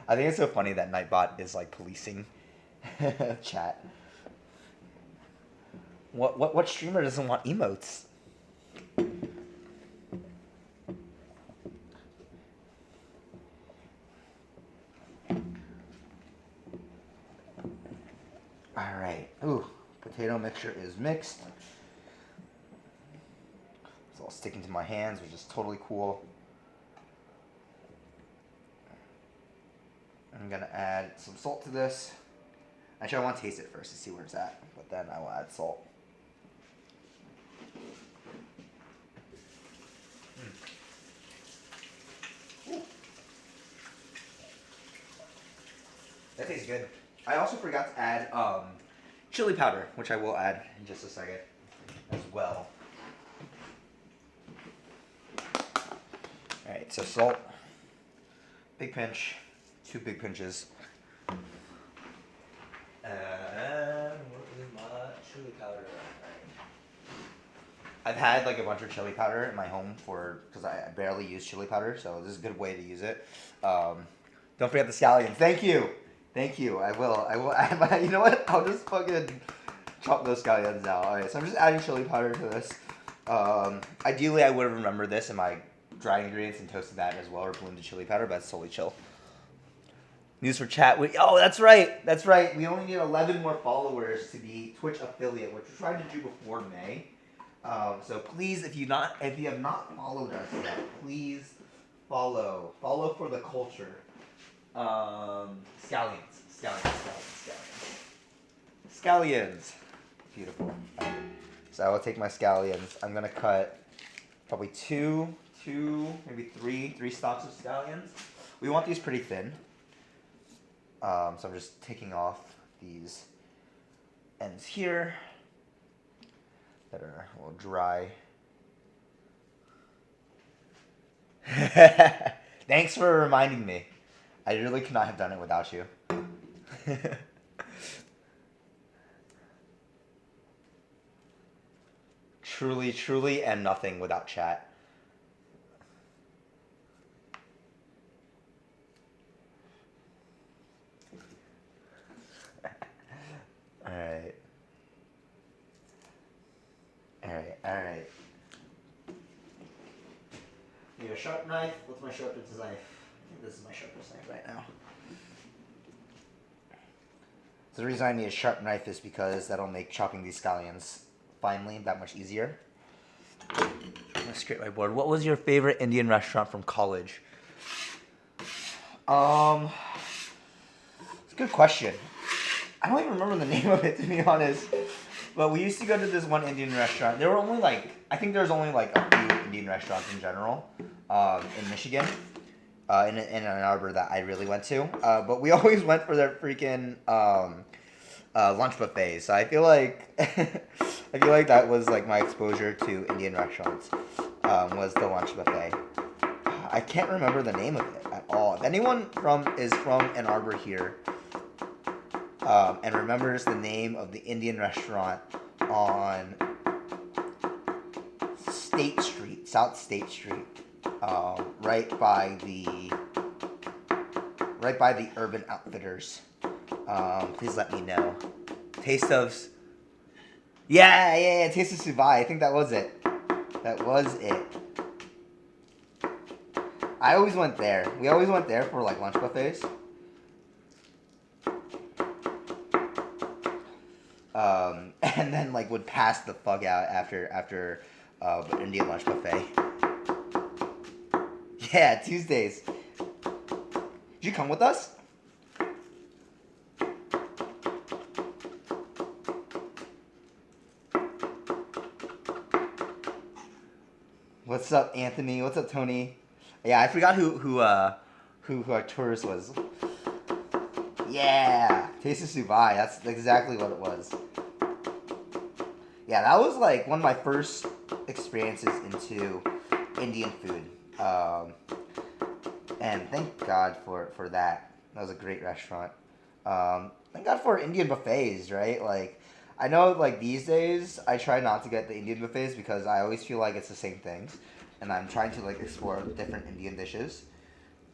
I think it's so funny that Nightbot is like policing chat. What streamer doesn't want emotes? All right. Ooh, potato mixture is mixed. It's all sticking to my hands, which is totally cool. I'm gonna add some salt to this. Actually, I want to taste it first to see where it's at, but then I will add salt. That tastes good. I also forgot to add chili powder, which I will add in just a second as well. Alright, so salt, big pinch, 2 big pinches. And what is my chili powder? I've had like a bunch of chili powder in my home because I barely use chili powder, so this is a good way to use it. Don't forget the scallions. Thank you. I will. You know what? I'll just fucking chop those scallions now. Alright, so I'm just adding chili powder to this. Ideally, I would have remembered this in my dry ingredients and toasted that as well, or blended chili powder, but it's totally chill. News for chat. Oh, that's right. We only need 11 more followers to be Twitch affiliate, which we're trying to do before May. So please, if you have not followed us yet, please follow for the culture. Scallions. Beautiful. So I will take my scallions. I'm gonna cut probably two, maybe three stalks of scallions. We want these pretty thin. So I'm just taking off these ends here that are a little dry. Thanks for reminding me. I really could not have done it without you. Truly, and nothing without chat. Alright. Need a sharp knife. What's my sharpest knife? I think this is my sharpest knife right now. So the reason I need a sharp knife is because that'll make chopping these scallions finely that much easier. I'm gonna scrape my board. What was your favorite Indian restaurant from college? It's a good question. I don't even remember the name of it, to be honest. But we used to go to this one Indian restaurant. There were only a few Indian restaurants in general in Michigan, in Ann Arbor that I really went to. But we always went for their freaking lunch buffets. So I feel like that was like my exposure to Indian restaurants was the lunch buffet. I can't remember the name of it at all. If anyone is from Ann Arbor here, and remembers the name of the Indian restaurant on State Street, South State Street, right by the Urban Outfitters. Please let me know. Taste of Subai. I think that was it. I always went there. We always went there for like lunch buffets. And then like would pass the fuck out after Indian lunch buffet. Yeah, Tuesdays. Did you come with us? What's up, Anthony? What's up, Tony? Yeah, I forgot who our tourist was. Yeah, Taste of Subai. That's exactly what it was. Yeah, that was like one of my first experiences into Indian food. And thank God for that. That was a great restaurant. Thank God for Indian buffets, right? Like, I know like these days I try not to get the Indian buffets because I always feel like it's the same things. And I'm trying to like explore different Indian dishes.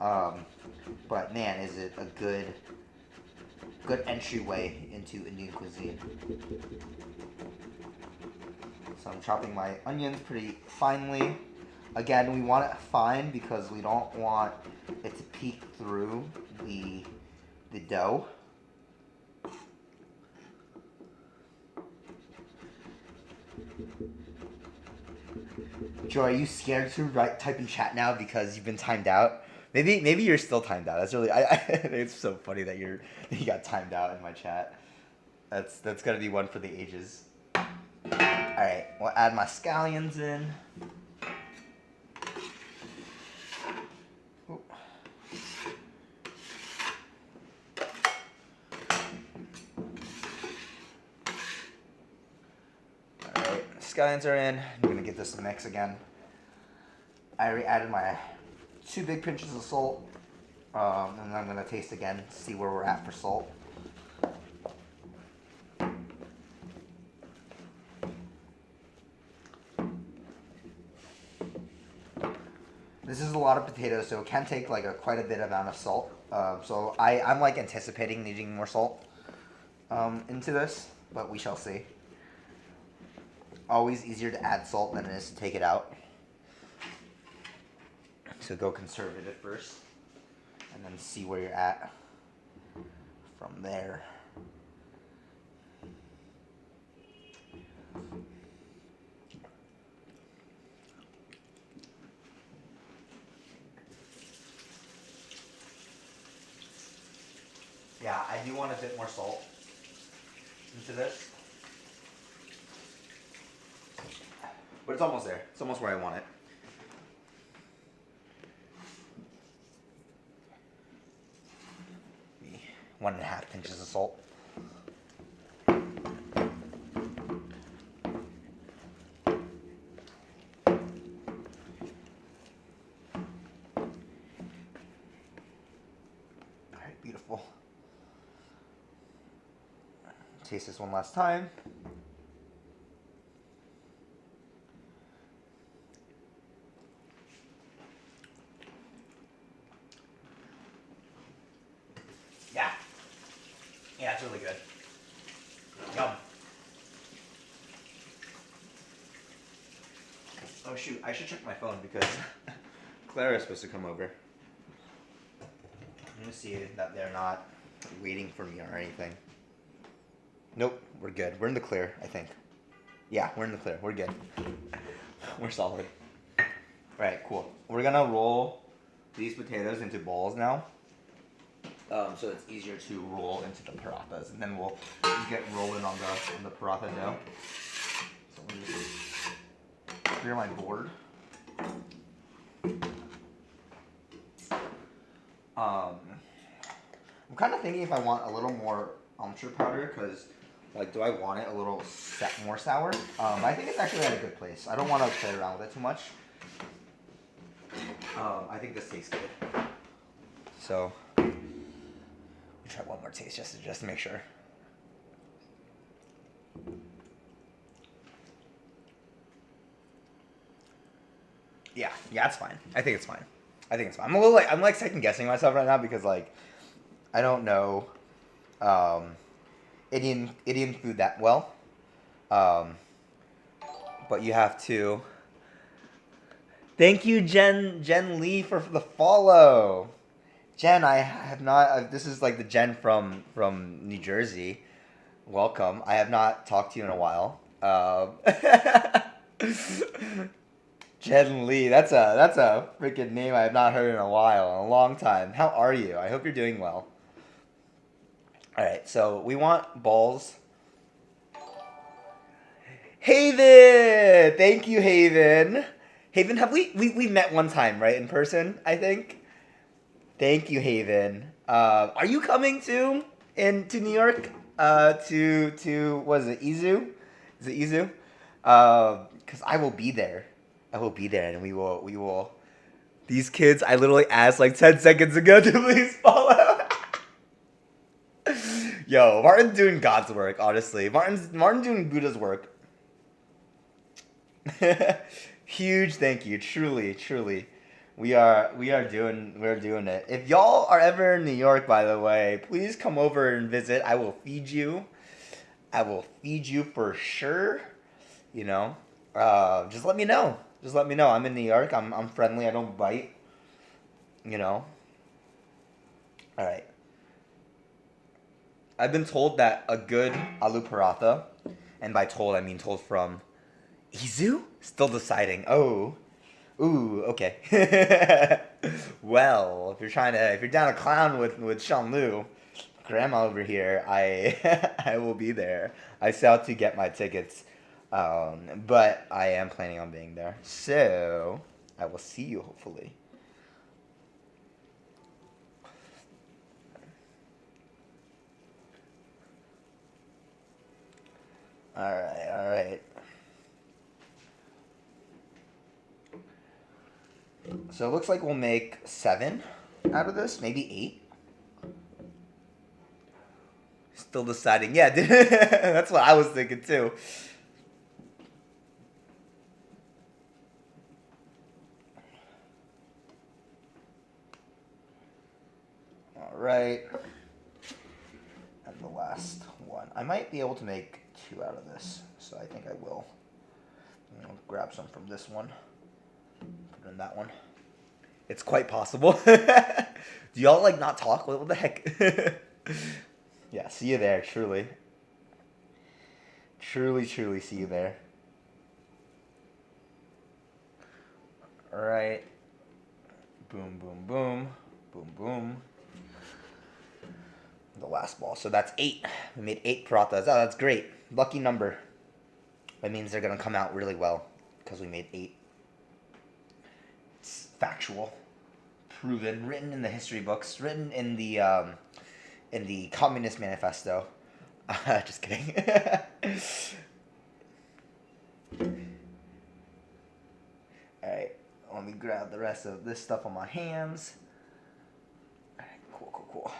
But man, is it a good entryway into Indian cuisine. So I'm chopping my onions pretty finely. Again, we want it fine because we don't want it to peek through the dough. Joy, are you scared to type in chat now because you've been timed out? Maybe you're still timed out. That's really it's so funny that you got timed out in my chat. That's gotta be one for the ages. All right, we'll add my scallions in. Ooh. scallions are in. I'm gonna get this mix again. I already added my 2 big pinches of salt, and I'm gonna taste again, see where we're at for salt. This is a lot of potatoes, so it can take like quite a bit amount of salt. So I'm like anticipating needing more salt into this, but we shall see. Always easier to add salt than it is to take it out. So go conservative first, and then see where you're at from there. Yeah, I do want a bit more salt into this. But it's almost there. It's almost where I want it. Maybe 1.5 pinches of salt. Alright, beautiful. Taste this one last time. Yeah, it's really good. Yum. Oh shoot, I should check my phone because Claire is supposed to come over. Let me see that they're not waiting for me or anything. Nope, we're good. We're in the clear, I think. Yeah, we're in the clear. We're good. We're solid. Right, cool. We're gonna roll these potatoes into balls now. So it's easier to roll into the parathas, and then we'll get rolling on the paratha dough. So let me just clear my board. I'm kind of thinking if I want a little more umchur powder, because like, do I want it a little more sour? I think it's actually at a good place. I don't want to play around with it too much. I think this tastes good. So try one more taste just to make sure. Yeah, it's fine. I think it's fine. I'm like second guessing myself right now because like I don't know Indian food that well. But you have to. Thank you, Jen Lee, for the follow. Jen, I have not. This is like the Jen from New Jersey. Welcome. I have not talked to you in a while. Jen Lee, that's a freaking name I have not heard in a while, in a long time. How are you? I hope you're doing well. All right, so we want balls. Haven, thank you, Haven. Haven, have we met one time, right, in person? I think. Thank you, Haven. Are you coming to New York? To what is it, Izu? Is it Izu? Because I will be there. And we will. These kids, I literally asked like 10 seconds ago to please follow. Yo, Martin's doing God's work, honestly. Martin's doing Buddha's work. Huge thank you, truly. We're doing it. If y'all are ever in New York, by the way, please come over and visit. I will feed you. For sure. You know, just let me know. I'm in New York. I'm friendly. I don't bite. You know. All right. I've been told that a good aloo paratha, and by told I mean told from Izu. Still deciding. Oh. Ooh, okay. Well, if you're down to clown with Shanlu, Grandma over here, I will be there. I still have to get my tickets, but I am planning on being there. So I will see you hopefully. All right. So it looks like we'll make 7 out of this, maybe 8. Still deciding. Yeah, that's what I was thinking too. All right. And the last one. I might be able to make 2 out of this, so I think I will. I'm gonna grab some from this one. Put it in that one. It's quite possible. Do y'all like not talk? What the heck? Yeah, see you there, truly. Truly, truly see you there. Alright. Boom, boom, boom. Boom, boom. The last ball. So that's 8. We made 8 parathas. Oh, that's great. Lucky number. That means they're going to come out really well because we made 8. It's factual. Proven. Written in the history books. Written in the Communist Manifesto. Just kidding. Alright, let me grab the rest of this stuff on my hands. Alright, cool.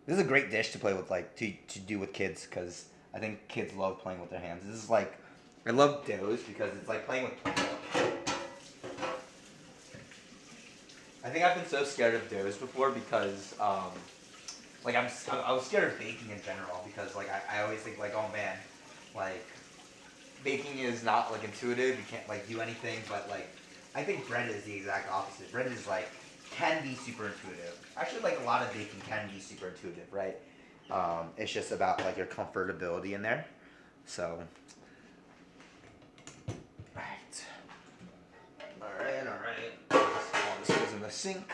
This is a great dish to play with, like, to do with kids, because I think kids love playing with their hands. This is like, I love doughs because it's like playing with Play-Doh. I think I've been so scared of doughs before because, like, I was scared of baking in general because, like, I always think, like, oh man, like, baking is not, like, intuitive. You can't, like, do anything, but, like, I think bread is the exact opposite. Bread is, like, can be super intuitive. Actually, like, a lot of baking can be super intuitive, right? It's just about, like, your comfortability in there. So, alright. This goes in the sink.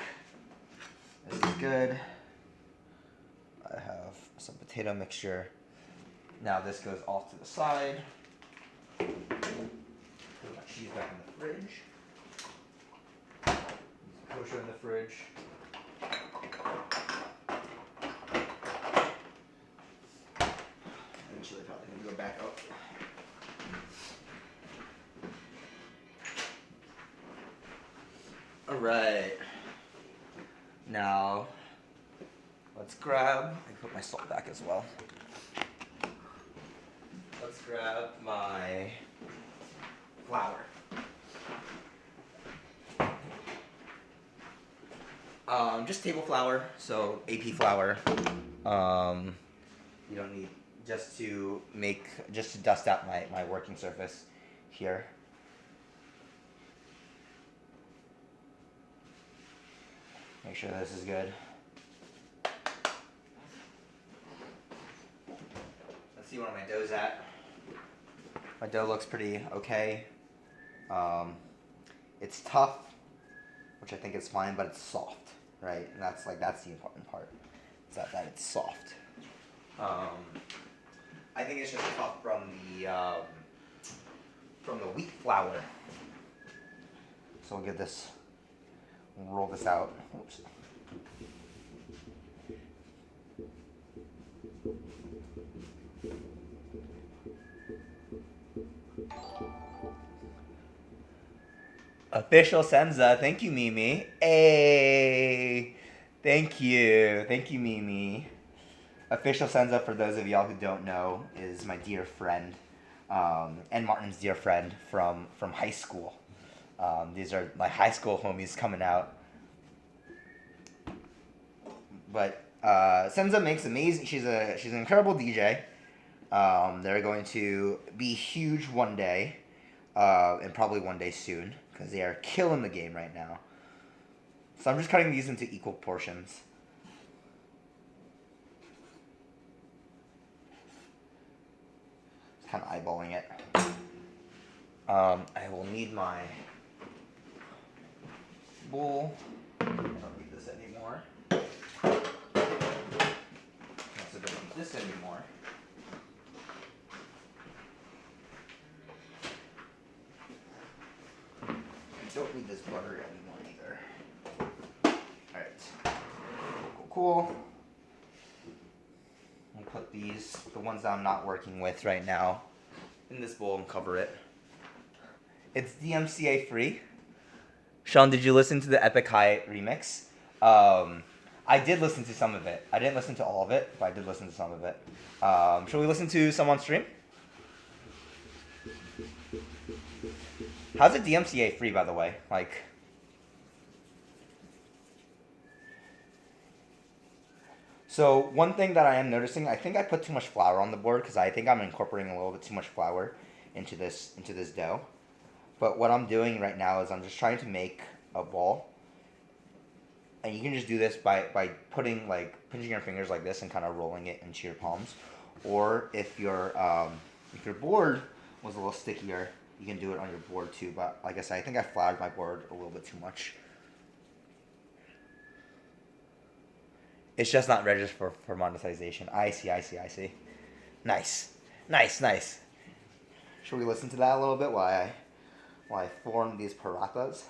This is good. I have some potato mixture. Now this goes off to the side. Put my cheese back in the fridge. Kosher in the fridge. Eventually probably gonna go back up. Alright. Now let's grab, I can put my salt back as well. Let's grab my flour. Just table flour, so AP flour. You don't need, just to dust out my working surface here. Make sure this is good. Let's see where my dough's at. My dough looks pretty okay. It's tough, which I think is fine, but it's soft, right? And that's the important part. Is that it's soft. I think it's just tough from the wheat flour. So we'll give this. Roll this out. Oops. Official Senza. Thank you, Mimi. Hey. Thank you, Mimi. Official Senza, for those of y'all who don't know, is my dear friend, and Martin's dear friend from high school. These are my high school homies coming out. But Senza makes amazing. She's an incredible DJ. They're going to be huge one day, and probably one day soon, because they are killing the game right now. So I'm just cutting these into equal portions. Just kind of eyeballing it. I will need my bowl. I don't need this anymore. I also don't need this anymore. I don't need this butter anymore either. Alright. Cool. I'll put these, the ones that I'm not working with right now, in this bowl and cover it. It's DMCA free. Sean, did you listen to the Epic High remix? I did listen to some of it. I didn't listen to all of it, but I did listen to some of it. Should we listen to some on stream? How's it DMCA free, by the way? Like, so one thing that I am noticing, I think I put too much flour on the board because I think I'm incorporating a little bit too much flour into this dough. But what I'm doing right now is I'm just trying to make a ball. And you can just do this by putting, like, pinching your fingers like this and kind of rolling it into your palms. Or if your board was a little stickier, you can do it on your board too. But like I said, I think I floured my board a little bit too much. It's just not registered for monetization. I see. Nice. Should we listen to that a little bit while I form these parathas?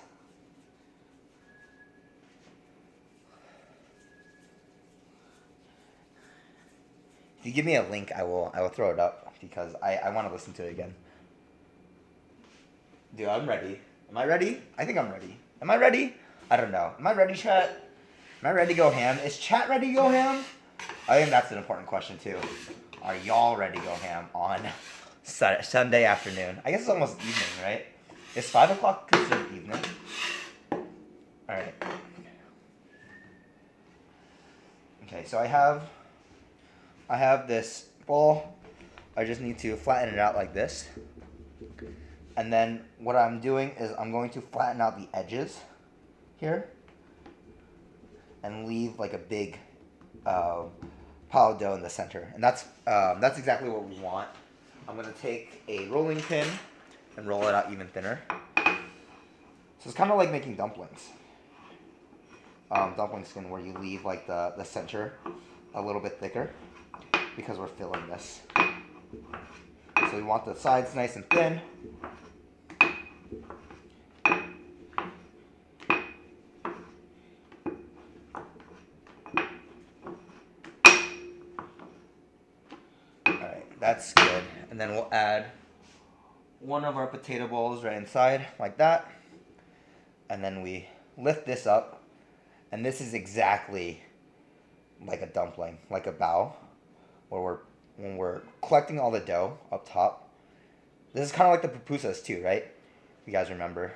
If you give me a link, I will throw it up because I want to listen to it again. Dude, I'm ready. Am I ready? I think I'm ready. Am I ready? I don't know. Am I ready, chat? Am I ready to go ham? Is chat ready to go ham? I think that's an important question too. Are y'all ready to go ham on Sunday afternoon? I guess it's almost evening, right? Is 5 o'clock considered evening? Alright. Okay, so I have this ball. I just need to flatten it out like this. And then what I'm doing is I'm going to flatten out the edges here and leave like a big pile of dough in the center. And that's exactly what we want. I'm going to take a rolling pin and roll it out even thinner. So it's kind of like making dumplings. Dumpling skin where you leave like the center a little bit thicker because we're filling this. So we want the sides nice and thin. Alright, that's good. And then we'll add one of our potato balls right inside like that. And then we lift this up. And this is exactly like a dumpling, like a bao, where when we're collecting all the dough up top. This is kind of like the pupusas too, right? If you guys remember.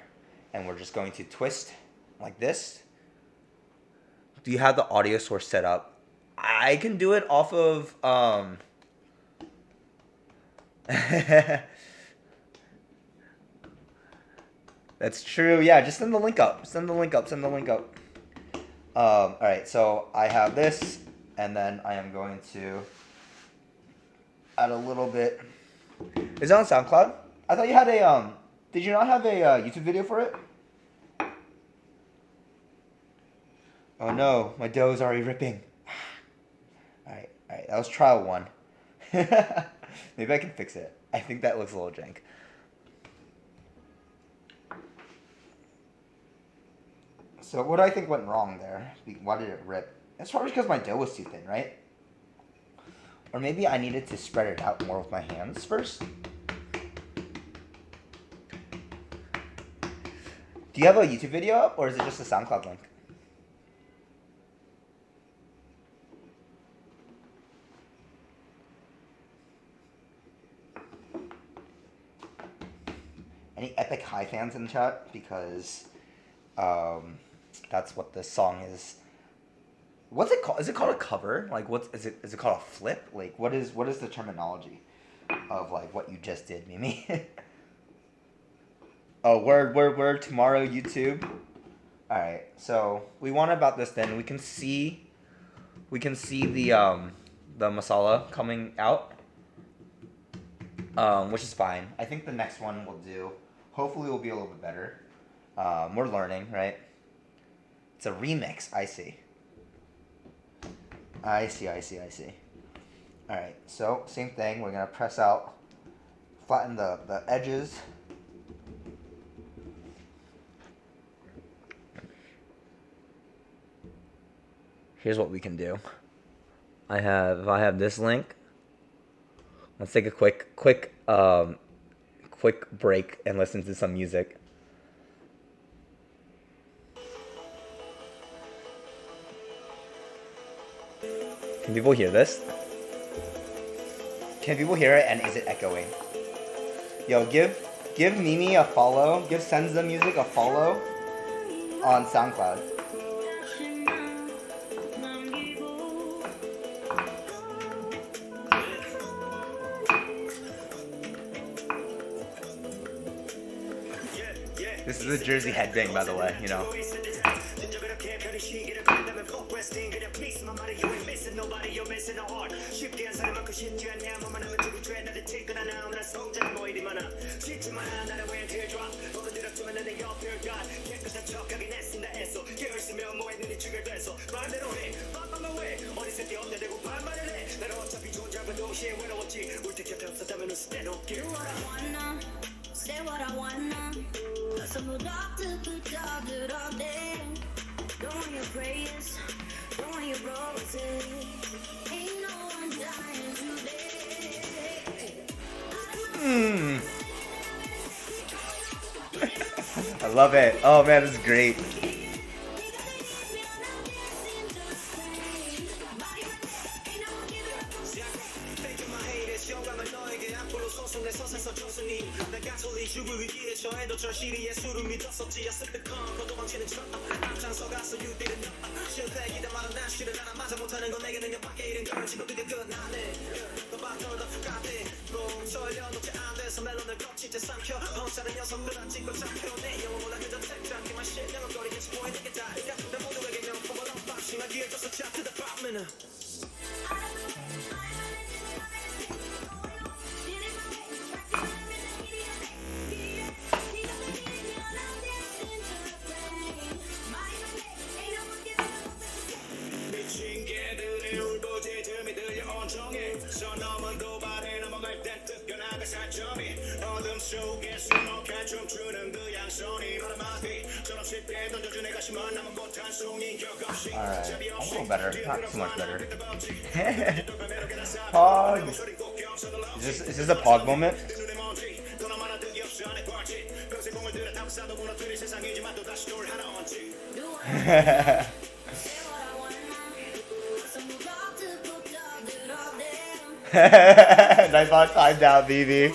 And we're just going to twist like this. Do you have the audio source set up? I can do it off of That's true. Yeah, just send the link up. Alright, so I have this, and then I am going to add a little bit. Is it on SoundCloud? I thought you had a, did you not have a YouTube video for it? Oh no, my dough is already ripping. Alright, that was trial 1. Maybe I can fix it. I think that looks a little jank. So what do I think went wrong there? Why did it rip? It's probably because my dough was too thin, right? Or maybe I needed to spread it out more with my hands first. Do you have a YouTube video up, or is it just a SoundCloud link? Any Epic High fans in the chat? Because that's what this song is. What's it called? Is it called a cover? Like, is it called a flip? Like, what is the terminology of like what you just did, Mimi? Oh, word tomorrow, YouTube. All right, so we want about this then. We can see the masala coming out, which is fine. I think the next one will do. Hopefully, will be a little bit better. We're learning, right? It's a remix. I see. All right, so same thing. We're gonna press out, flatten the edges. Here's what we can do. If I have this link, let's take a quick quick break and listen to some music. Can people hear this? Can people hear it, and is it echoing? Yo, give Mimi a follow. Give Senza Music a follow on SoundCloud. This is a Jersey headbang, by the way, you know. Say what I wanna. Some doctor could talk it all day. Don't want your praise, don't want your roses. Ain't no one dying today. I love it. Oh man, this is great. Alright, a little better, not too much better. Pog! Is this a Pog moment? Nightbot timed out, BB.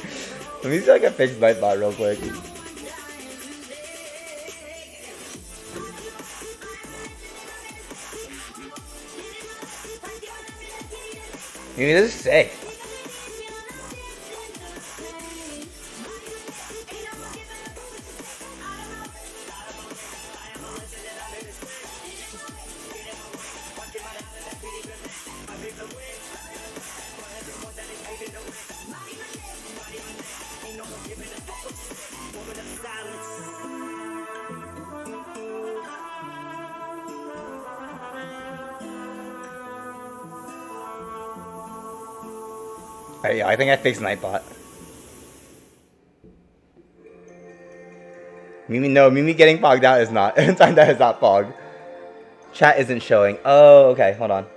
Let me see if I can fix Nightbot real quick. This is sick. Yeah, I think I fixed Nightbot. Mimi getting pogged out is not. That is not pog. Chat isn't showing. Oh, okay, hold on.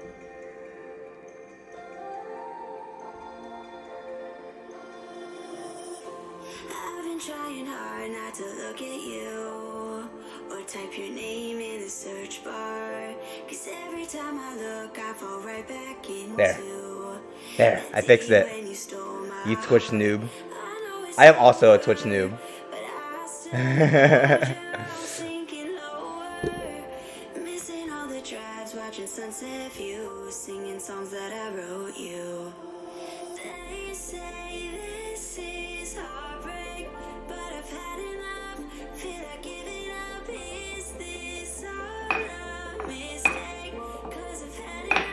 I've been trying hard not to look at you or type your name in the search bar. Cause every time I look, I fall right back into. There, I fixed it. You Twitch noob. I am also a Twitch noob. Missing all the drives, watching sunset views, singing songs that I wrote you. They say this is heartbreak, but I've had enough. Feel like giving up. Is this all a mistake? Cause I've had enough.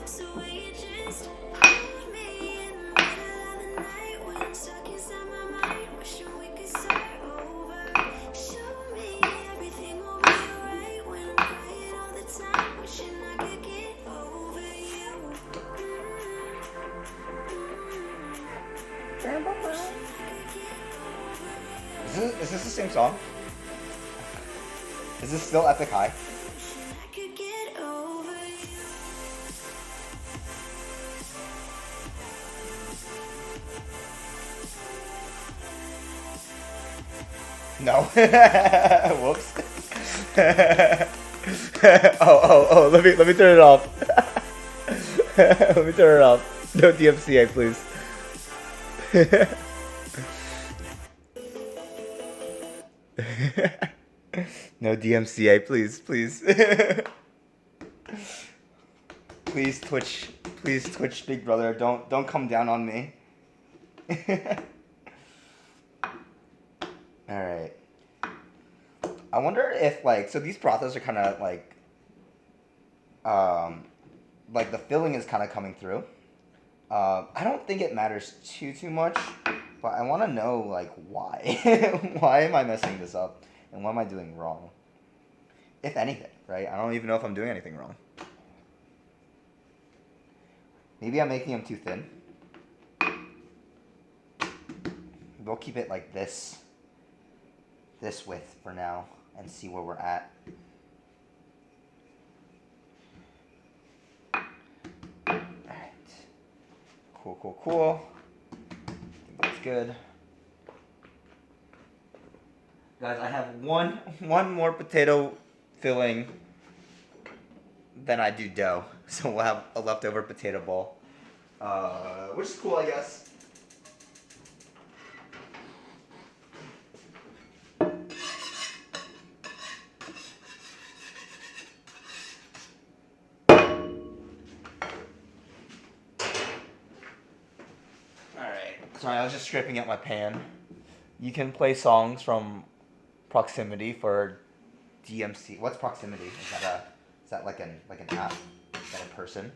So will you just hold me in the middle of the night when I'm stuck inside my mind, wishing we could start over. Show me everything will be alright when I'm crying all the time, wishing I could get over you. Is this the same song? Is this still Epic High? No. Whoops. Oh, let me turn it off. Let me turn it off. No DMCA, please. No DMCA, please. Please Twitch, Big Brother, don't come down on me. All right. I wonder if so these parathas are kind of like the filling is kind of coming through. I don't think it matters too much, but I want to know why. Why am I messing this up, and what am I doing wrong? If anything, right? I don't even know if I'm doing anything wrong. Maybe I'm making them too thin. We'll keep it like this width for now and see where we're at. Alright. Cool. I think that's good. Guys, I have one more potato filling than I do dough. So we'll have a leftover potato bowl. Which is cool, I guess. Sorry, I was just stripping out my pan. You can play songs from Proximity for DMC. What's Proximity? Is that like an app? Is that a person?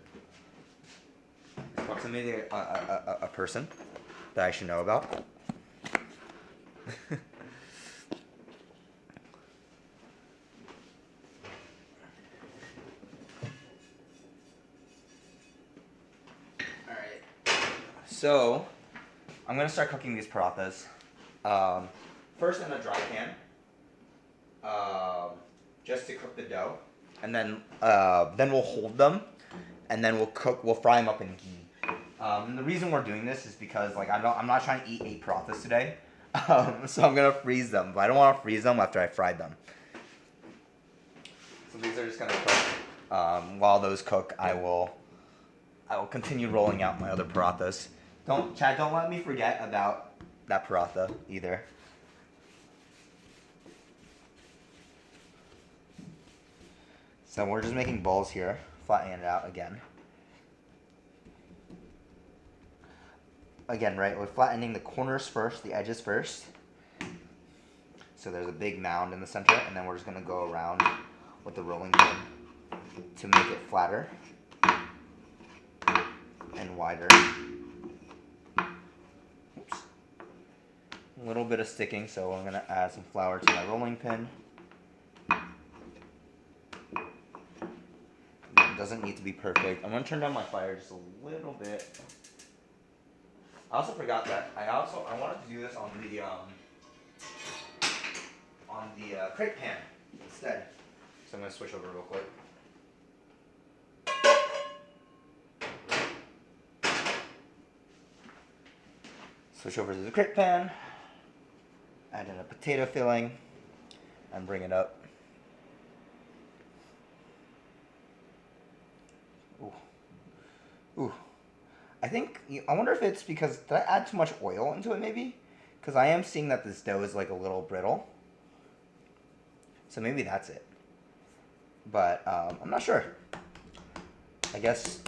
Is Proximity a person that I should know about? Alright. So I'm gonna start cooking these parathas. First in a dry pan, just to cook the dough, and then we'll hold them, and then we'll fry them up in ghee. And the reason we're doing this is because I'm not trying to eat 8 parathas today, so I'm gonna freeze them, but I don't want to freeze them after I fried them. So these are just gonna cook. While those cook, I will continue rolling out my other parathas. Chad, don't let me forget about that paratha either. So we're just making balls here, flattening it out again. Again, right, we're flattening the corners first, the edges first. So there's a big mound in the center, and then we're just gonna go around with the rolling pin to make it flatter and wider. A little bit of sticking, so I'm going to add some flour to my rolling pin. It doesn't need to be perfect. I'm going to turn down my fire just a little bit. I also forgot that I wanted to do this on the crepe pan instead. So I'm going to switch over real quick. Switch over to the crepe pan. Add in a potato filling and bring it up. Ooh. I wonder if it's because, did I add too much oil into it maybe? Because I am seeing that this dough is a little brittle. So maybe that's it. But I'm not sure. I guess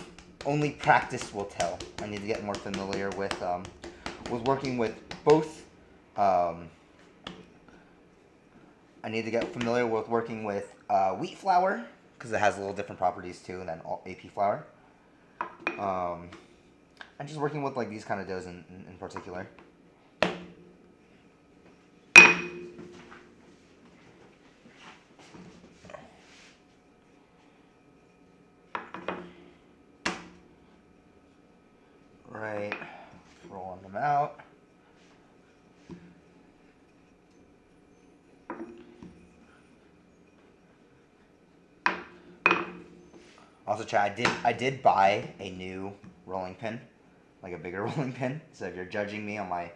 only practice will tell. I need to get more familiar with working with both. I need to get familiar with working with wheat flour, because it has a little different properties too than AP flour. And just working with these kind of doughs in particular. Right, rolling them out. Also, Chad, I did buy a new rolling pin, like a bigger rolling pin. So if you're judging me on my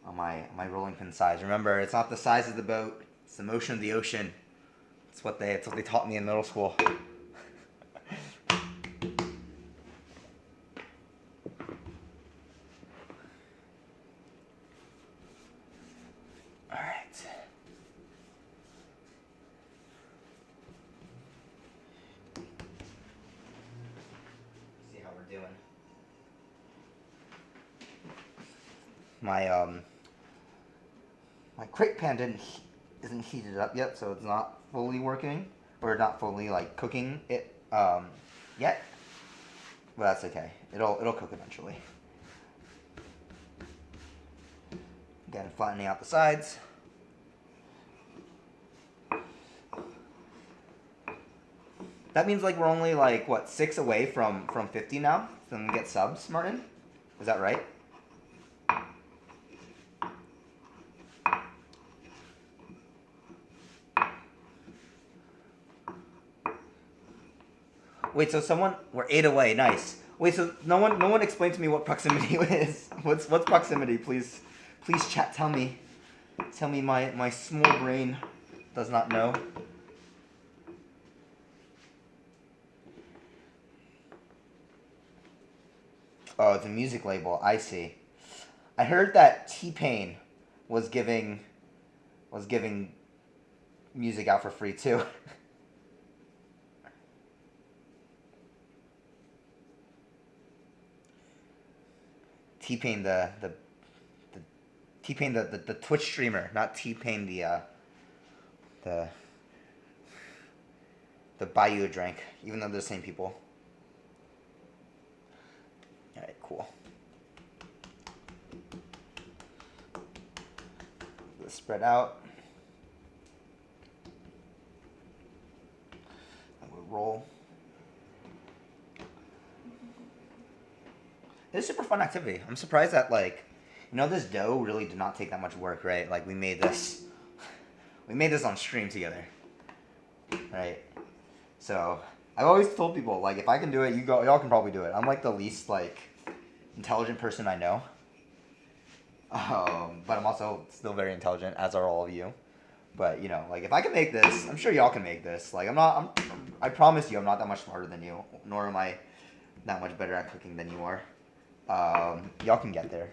on my rolling pin size. Remember, it's not the size of the boat; it's the motion of the ocean. It's what they taught me in middle school. All right. See how we're doing. My crate pan isn't heated up yet, so it's not fully working, or not fully like cooking it yet. But that's okay. It'll cook eventually. Again, flattening out the sides. That means like we're only like what 6 away from 50 now. Then we get subs, Martin. Is that right? Wait, so we're 8 away. Nice. Wait, so no one explained to me what proximity is. What's proximity? Please, chat. Tell me. My small brain does not know. Oh, it's a music label. I see. I heard that T-Pain was giving music out for free too. T-Pain the T-Pain the Twitch streamer, not T-Pain the buy you a drink, even though they're the same people. All right, cool. Let's spread out. And we'll roll. It's a super fun activity. I'm surprised that this dough really did not take that much work, right? Like we made this on stream together, right? So I've always told people like if I can do it, y'all can probably do it. I'm like the least intelligent person I know, but I'm also still very intelligent, as are all of you. But if I can make this, I'm sure y'all can make this. I promise you, I'm not that much smarter than you, nor am I that much better at cooking than you are. Y'all can get there.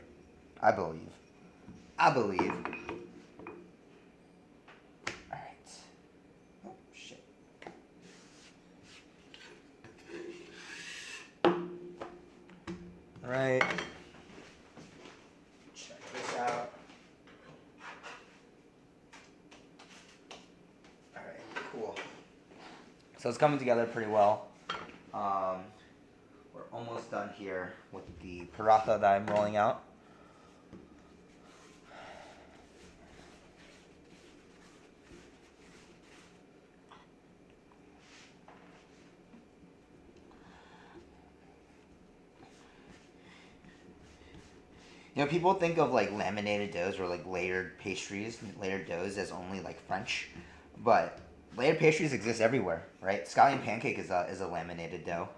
I believe. Alright. Oh, shit. Alright. Check this out. Alright, cool. So it's coming together pretty well. We're almost done here with the paratha that I'm rolling out. People think of laminated doughs or layered pastries, layered doughs as only French, but layered pastries exist everywhere, right? Scallion pancake is a laminated dough.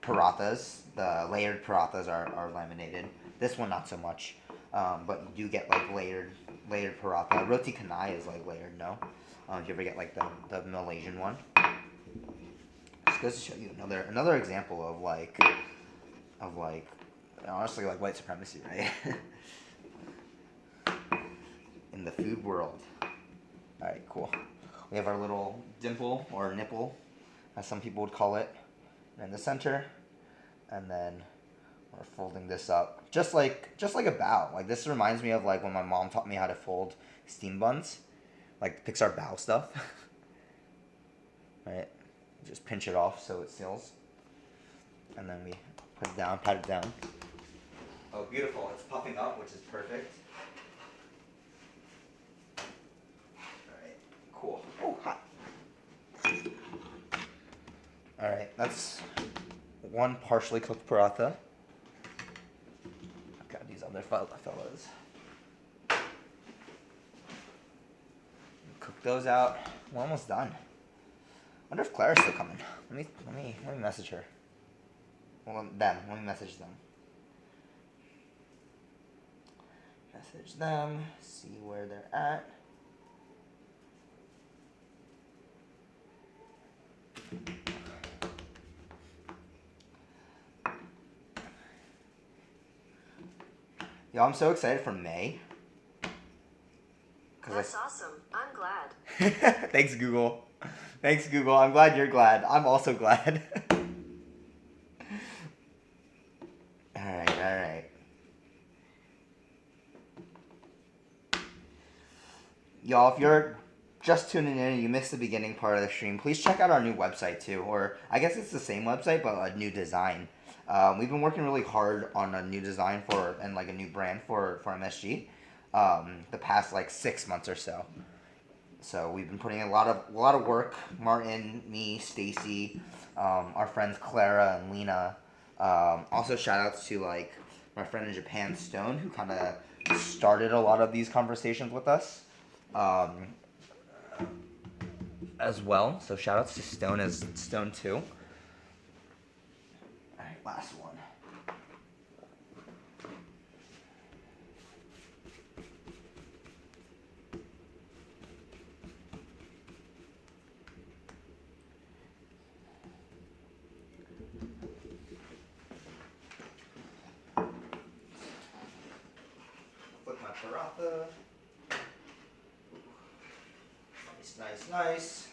Parathas, the layered parathas are laminated. This one not so much, but you do get layered paratha. Roti canai is layered. No, if you ever get the Malaysian one. This goes to show you another example of honestly white supremacy, right? In the food world. All right, cool. We have our little dimple or nipple, as some people would call it, in the center, and then we're folding this up just like a bao. This reminds me of when my mom taught me how to fold steam buns, Pixar bao stuff. Right, just pinch it off so it seals, and then we put it down, pat it down. Oh, beautiful! It's puffing up, which is perfect. All right, cool. Oh, hot. All right, that's one partially cooked paratha. I've got these other fellas. Cook those out. We're almost done. I wonder if Clara's still coming. Let me message her. Well, them. Let me message them. Message them, see where they're at. Yo, I'm so excited for May. That's awesome. I'm glad. Thanks, Google. Thanks, Google. I'm glad you're glad. I'm also glad. Alright. Y'all, if you're just tuning in and you missed the beginning part of the stream, please check out our new website too. Or I guess it's the same website, but a new design. We've been working really hard on a new design and like a new brand for MSG the past like 6 months or so. So we've been putting in a lot of work. Martin, me, Stacy, our friends Clara and Lena. Also shout outs to like my friend in Japan, Stone, who kind of started a lot of these conversations with us as well. So shout outs to Stone as Stone too. Alright, last one. Flip my paratha. Nice.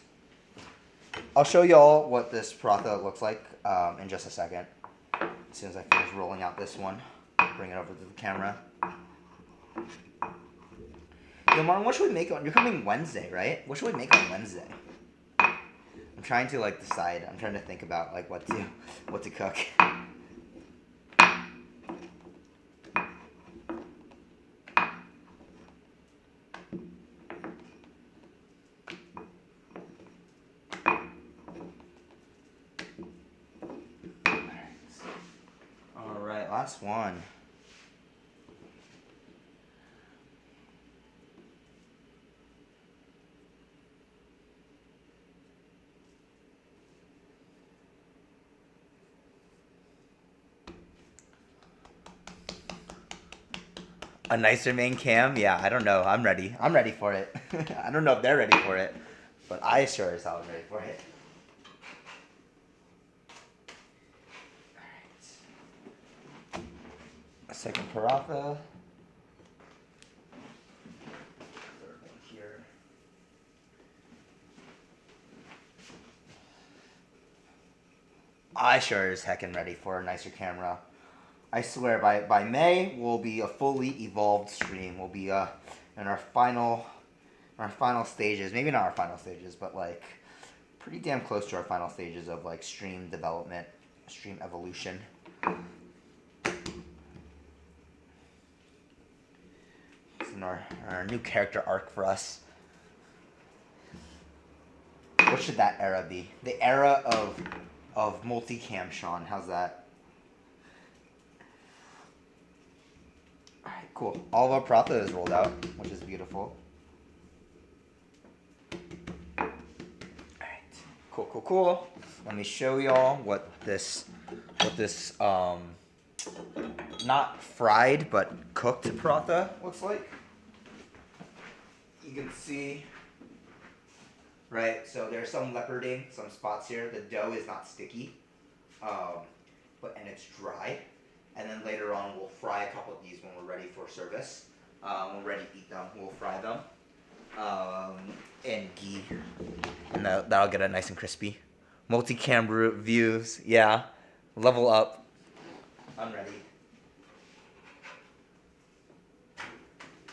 I'll show y'all what this paratha looks like in just a second. As soon as I finish rolling out this one, bring it over to the camera. Yo, Martin, what should we make on? You're coming Wednesday, right? What should we make on Wednesday? I'm trying to like decide. I'm trying to think about like what to cook. All right, last one. A nicer main cam? Yeah, I don't know. I'm ready. I'm ready for it. I don't know if they're ready for it, but I sure as hell am ready for it. Alright. A second paratha. Third one here. I sure as heck am ready for a nicer camera. I swear, by May, we'll be a fully evolved stream. We'll be in our final stages. Maybe not our final stages, but like pretty damn close to our final stages of like stream development, stream evolution. It's in our new character arc for us. What should that era be? The era of multicam Sean. How's that? Alright, cool. All of our paratha is rolled out, which is beautiful. Alright. Cool. Let me show y'all what this not fried but cooked paratha looks like. You can see, right? So there's some leoparding, some spots here. The dough is not sticky, and it's dry. And then later on, we'll fry a couple of these when we're ready for service. When we're ready to eat them, we'll fry them in ghee, and that'll get it nice and crispy. Multi-camera views, yeah. Level up. I'm ready.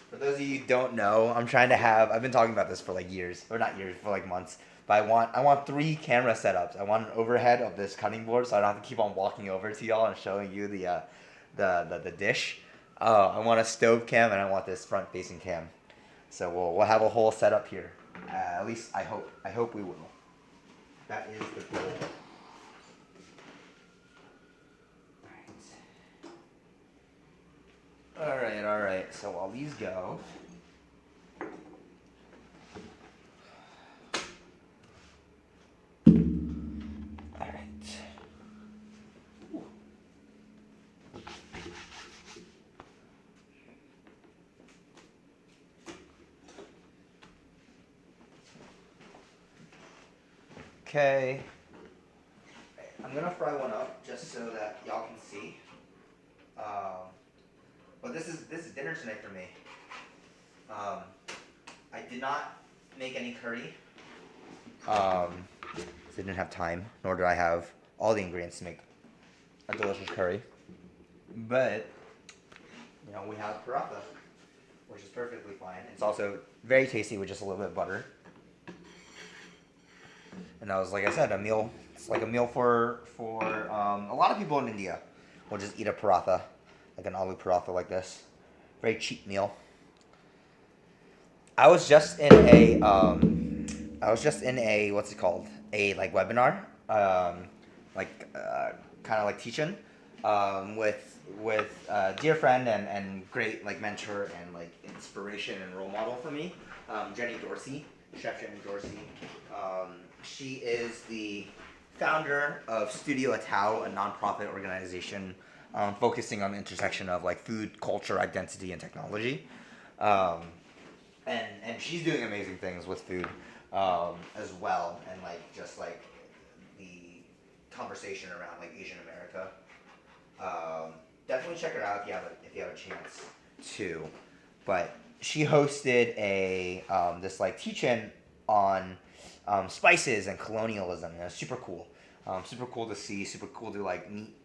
For those of you who don't know, I've been talking about this for like years, or not years, for like months. But I want 3 camera setups. I want an overhead of this cutting board, so I don't have to keep on walking over to y'all and showing you the dish. I want a stove cam, and I want this front facing cam. So we'll have a whole setup here. At least I hope we will. That is the goal. All right. So while these go. Okay. I'm gonna fry one up just so that y'all can see. But this is dinner tonight for me. I did not make any curry. So I didn't have time, nor do I have all the ingredients to make a delicious curry. But we have paratha, which is perfectly fine. It's also very tasty with just a little bit of butter. And that was, like I said, a meal. It's like a meal for a lot of people in India. Will just eat a paratha, like an aloo paratha like this. Very cheap meal. I was just in a what's it called? A like webinar, kind of like teaching, with a dear friend and great like mentor and like inspiration and role model for me, Jenny Dorsey, Chef Jenny Dorsey. She is the founder of Studio Atao, a nonprofit organization focusing on the intersection of like food, culture, identity, and technology. And she's doing amazing things with food as well, and like just like the conversation around like Asian America. Definitely check her out if you have a chance to. But she hosted a this like teach-in on spices and colonialism, and it's super cool. Super cool to see. Super cool to like meet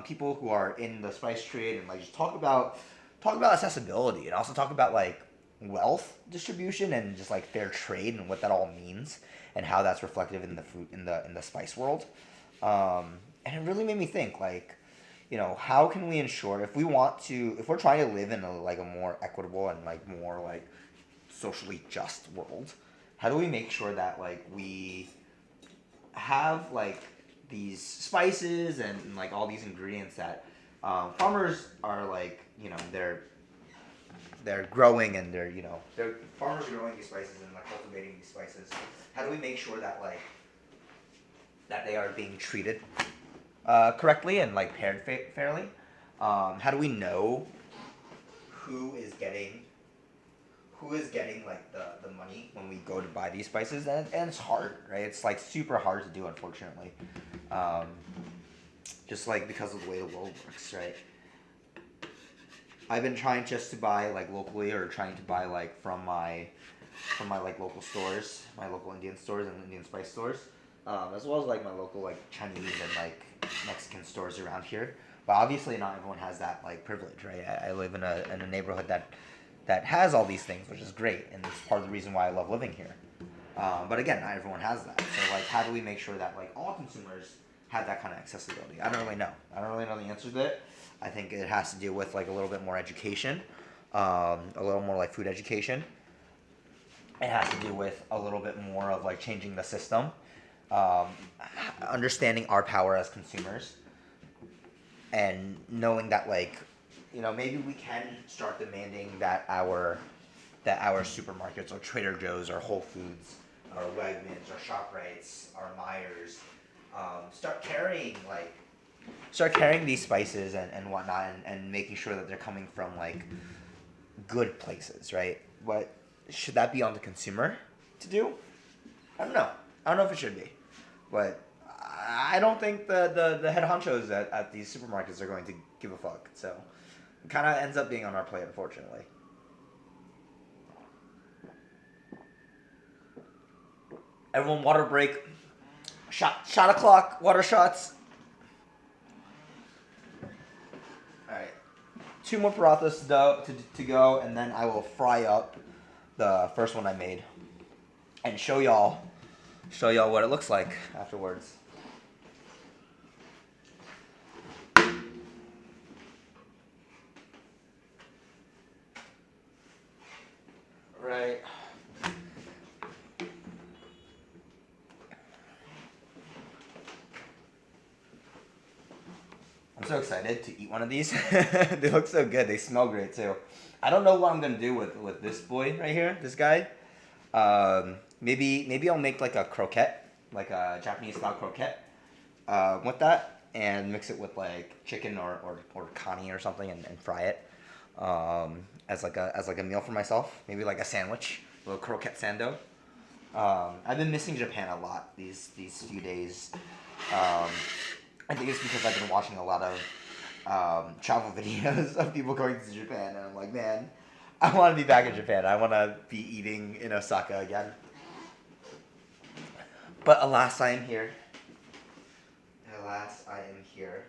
people who are in the spice trade and like just talk about accessibility and also talk about like wealth distribution and just like fair trade and what that all means and how that's reflective in the food in the spice world. And it really made me think like, how can we ensure if we're trying to live in a more equitable and like more like socially just world, how do we make sure that like we have like these spices and like all these ingredients that farmers are like they're growing and they're farmers are growing these spices and like cultivating these spices. How do we make sure that like that they are being treated correctly and like paired fairly? How do we know who is getting like the money when we go to buy these spices? And it's hard, right? It's like super hard to do, unfortunately. Just like because of the way the world works, right? I've been trying just to buy like locally or trying to buy like from my like local stores, my local Indian stores and Indian spice stores, as well as like my local like Chinese and like Mexican stores around here. But obviously not everyone has that like privilege, right? I live in a neighborhood that has all these things, which is great, and it's part of the reason why I love living here. But again, not everyone has that. So like, how do we make sure that like all consumers have that kind of accessibility? I don't really know. I don't really know the answer to that. I think it has to do with like a little bit more education, a little more like food education. It has to do with a little bit more of like changing the system, understanding our power as consumers, and knowing that like, maybe we can start demanding that our supermarkets or Trader Joe's or Whole Foods or Wegmans or ShopRites or Myers start carrying these spices and whatnot and making sure that they're coming from like good places, right? What should that be on the consumer to do? I don't know. I don't know if it should be, but I don't think the head honchos at these supermarkets are going to give a fuck. So it kind of ends up being on our plate, unfortunately. Everyone, water break. Shot o'clock. Water shots. All right. 2 more parathas to go, and then I will fry up the first one I made and show y'all what it looks like afterwards. Right. I'm so excited to eat one of these. They look so good. They smell great too. I don't know what I'm gonna do with this boy right here, this guy. Maybe I'll make like a croquette, like a Japanese style croquette, with that, and mix it with like chicken or kani or something, and fry it, as like a meal for myself. Maybe like a sandwich, a little croquette sando. I've been missing Japan a lot these few days. I think it's because I've been watching a lot of travel videos of people going to Japan, and I'm like, man, I want to be back in Japan. I want to be eating in Osaka again. But alas, I am here. Alas, I am here.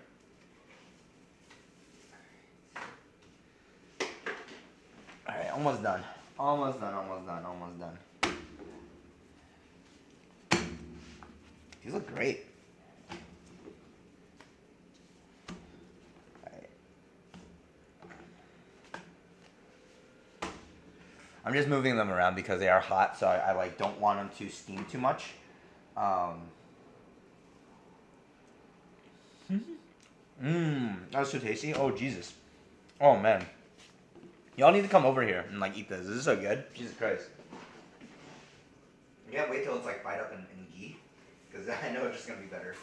Alright, almost done. Almost done, almost done, almost done. These look great. Alright. I'm just moving them around because they are hot, so I like don't want them to steam too much. That was so tasty. Oh, Jesus. Oh, man. Y'all need to come over here and like eat this. This is so good. Jesus Christ. I can't wait till it's like fried up in ghee, because I know it's just gonna be better.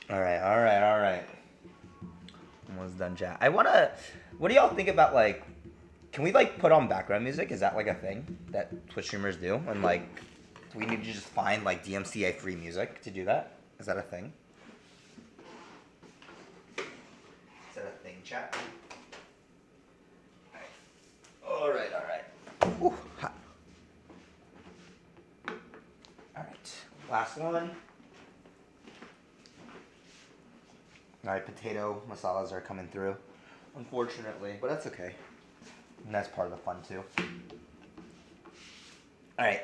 Alright. Alright. Almost done, chat. What do y'all think about like, can we like put on background music? Is that like a thing that Twitch streamers do? And like, we need to just find like DMCA free music to do that? Is that a thing? Is that a thing, chat? Alright. Ooh, hot. Alright, last one. Alright, potato masalas are coming through, unfortunately, but that's okay. And that's part of the fun too. Alright,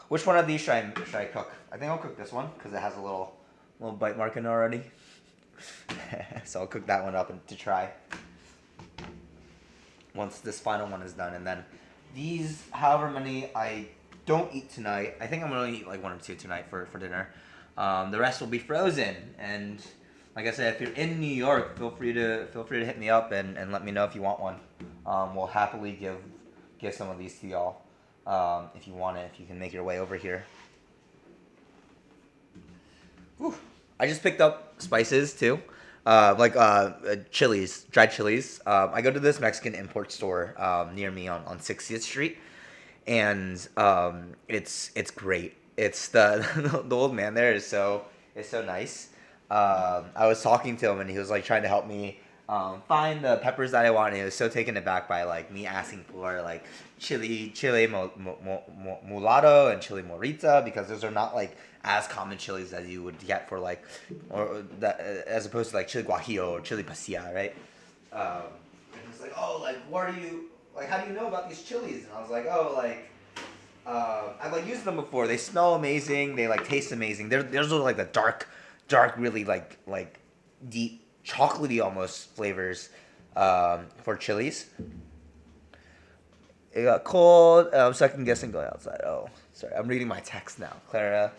which one of these should I cook? I think I'll cook this one because it has a little bite mark in it already. So I'll cook that one up to try once this final one is done. And then these, however many I don't eat tonight, I think I'm gonna eat like 1 or 2 tonight for dinner. The rest will be frozen. And like I said, if you're in New York, feel free to hit me up and let me know if you want one. We'll happily give some of these to y'all if you want it, if you can make your way over here. Whew. I just picked up spices too, chilies, dried chilies. I go to this Mexican import store near me on 60th Street, and it's great. It's the old man there is so nice. I was talking to him and he was like trying to help me find the peppers that I wanted. He was so taken aback by like me asking for like chili mulatto and chili morita, because those are not like as common chilies as you would get for like, or that as opposed to like chili guajillo or chili pasilla, right? And he's like, oh, like what are you like? How do you know about these chilies? And I was like, oh, like. I've like used them before. They smell amazing. They like taste amazing. Those are like the dark, really like deep, chocolatey almost flavors for chilies. It got cold. I'm second guessing going outside. Oh, sorry. I'm reading my text now, Clara.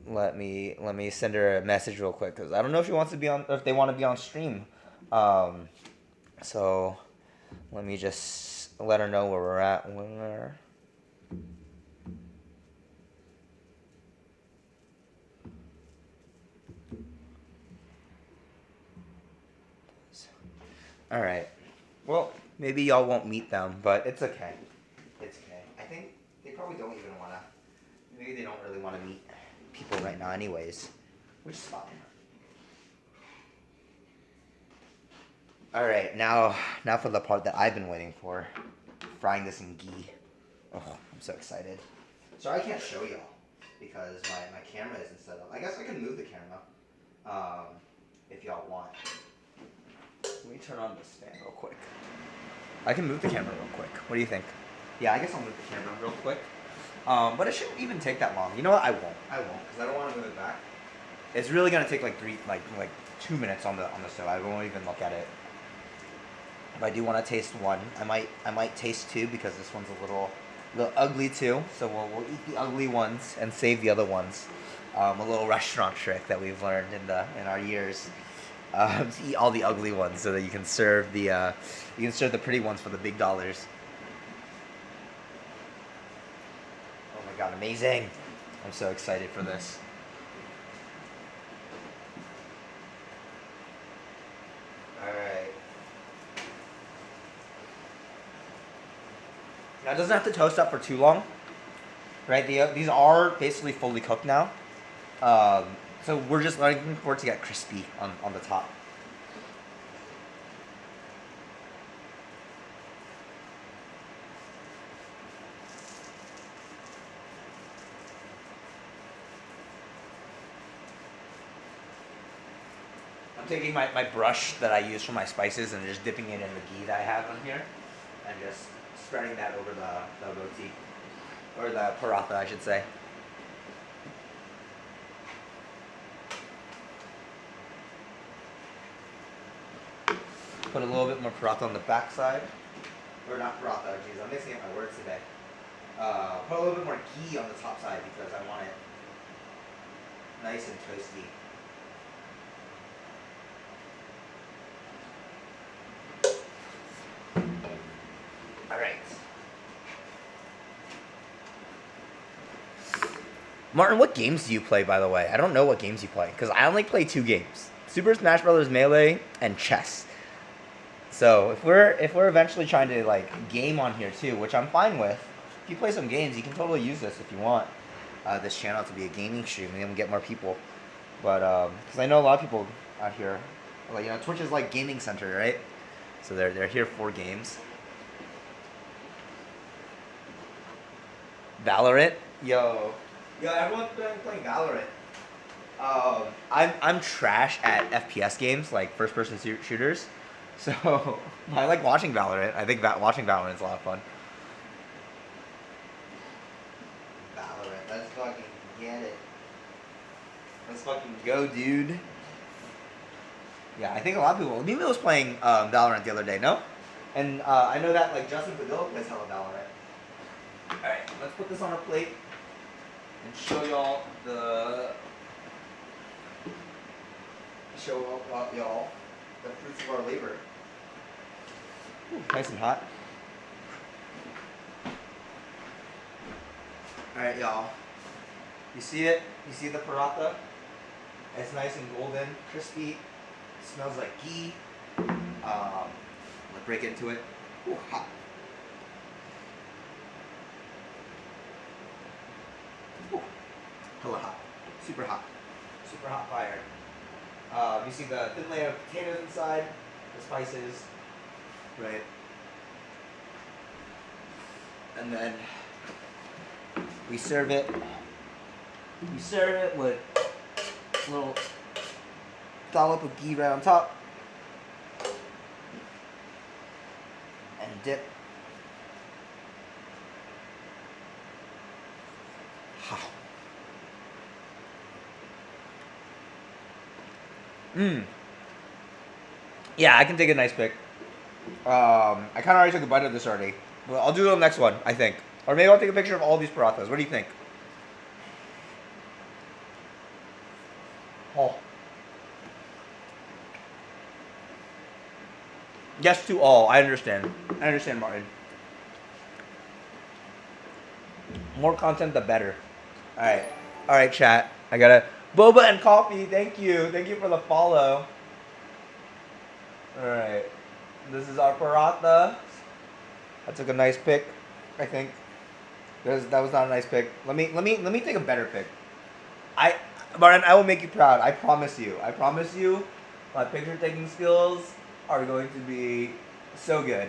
Let me send her a message real quick because I don't know if she wants to be on, or if they want to be on stream. So let me just let her know where we're at. All right. Well, maybe y'all won't meet them, but it's okay. It's okay. I think they probably don't even want to. Maybe they don't really want to meet people right now, anyways, which is fine. All right, now for the part that I've been waiting for, frying this in ghee. Oh, I'm so excited. Sorry I can't show y'all because my camera isn't set up. I guess I can move the camera if y'all want. Let me turn on this fan real quick. I can move the camera real quick. What do you think? Yeah, I guess I'll move the camera real quick. But it shouldn't even take that long. You know what? I won't, because I don't want to move it back. It's really gonna take like 2 minutes on the stove. I won't even look at it. If I do want to taste one, I might taste two because this one's a little ugly too. So we'll eat the ugly ones and save the other ones. A little restaurant trick that we've learned in our years. To eat all the ugly ones so that you can serve the pretty ones for the big dollars. Oh my god, amazing! I'm so excited for this. Now it doesn't have to toast up for too long, right? These are basically fully cooked now. So we're just looking for it to get crispy on the top. I'm taking my brush that I use for my spices and just dipping it in the ghee that I have on here and just spreading that over the roti. Or the paratha, I should say. Put a little bit more paratha on the back side. Or not paratha, geez, I'm mixing up my words today. Put a little bit more ghee on the top side because I want it nice and toasty. Alright. Martin, what games do you play, by the way? I don't know what games you play, because I only play 2 games. Super Smash Bros. Melee and chess. So if we're eventually trying to like game on here too, which I'm fine with, if you play some games, you can totally use this if you want this channel to be a gaming stream and then get more people. But because I know a lot of people out here, like Twitch is like gaming center, right? So they're here for games. Valorant, yo, everyone's been playing Valorant. I'm trash at FPS games, like first-person shooters. So I like watching Valorant. I think watching Valorant is a lot of fun. Valorant, let's fucking get it. Let's fucking go, dude. Yeah, I think a lot of people. Nemo was playing Valorant the other day, no? And I know that like Justin Padilla plays hella Valorant. All right, let's put this on a plate and show y'all the fruits of our labor. Ooh, nice and hot. All right, y'all. You see it? You see the paratha? It's nice and golden, crispy. Smells like ghee. Let's break into it. Ooh, hot. Ooh, hella hot. Super hot. Super hot fire. You see the thin layer of potatoes inside, the spices, right? And then we serve it. We serve it with a little dollop of ghee right on top. And dip. Yeah, I can take a nice pic. I kind of already took a bite of this already. But I'll do it on the next one, I think. Or maybe I'll take a picture of all these parathas. What do you think? Oh. Yes to all. I understand. I understand, Martin. More content, the better. Alright. Alright, chat. I gotta... Boba and coffee, thank you. Thank you for the follow. Alright. This is our paratha. I took a nice pic, I think. That was not a nice pic. Let me take a better pic. Martin, I will make you proud. I promise you. I promise you, my picture taking skills are going to be so good.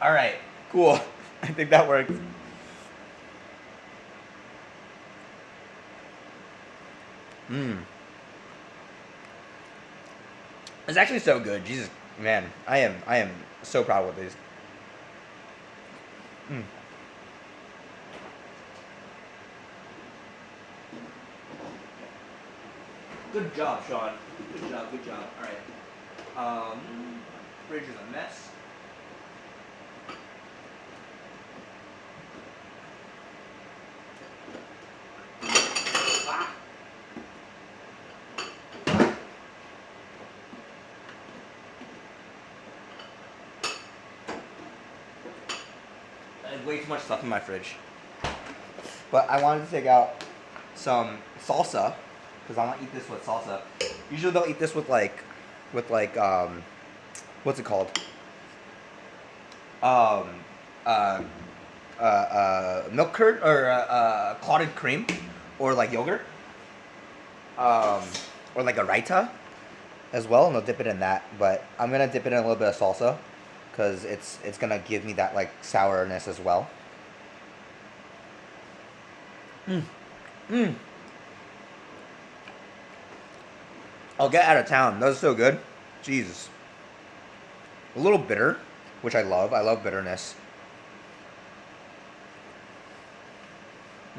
All right, cool. I think that works. It's actually so good. Jesus, man, I am so proud with these. Good job, Sean. Good job. Good job. All right. Fridge is a mess. Way too much stuff in my fridge. But I wanted to take out some salsa because I want to eat this with salsa. Usually they'll eat this with like, what's it called? Uh, Milk curd or clotted cream, or like yogurt, or like a raita as well, and they'll dip it in that. But I'm gonna dip it in a little bit of salsa, because it's gonna give me that like sourness as well. I'll get out of town. That was so good. Jesus. A little bitter, which I love. I love bitterness.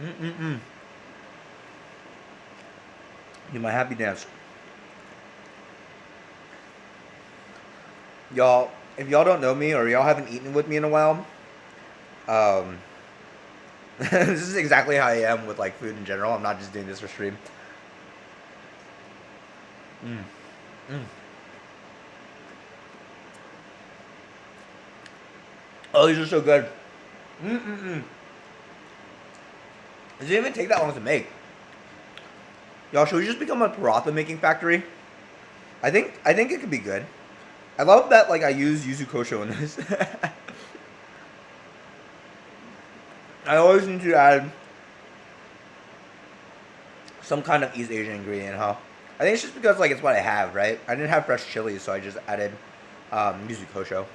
Do my happy dance. Y'all, if y'all don't know me or y'all haven't eaten with me in a while, this is exactly how I am with like food in general. I'm not just doing this for stream. Oh, these are so good. It didn't even take that long to make. Y'all, should we just become a paratha making factory? I think it could be good. I love that like I use yuzu kosho in this. I always need to add some kind of East Asian ingredient, huh? I think it's just because like it's what I have, right? I didn't have fresh chili, so I just added yuzu kosho.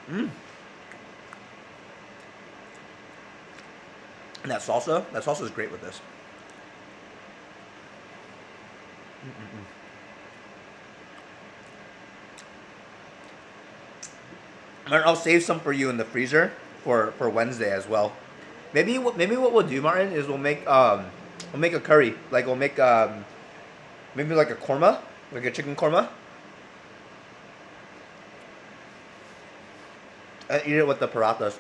And that salsa is great with this. I'll save some for you in the freezer for Wednesday as well. Maybe what we'll do, Martin, is we'll make a curry. Like we'll make maybe like a korma, like a chicken korma. And eat it with the parathas.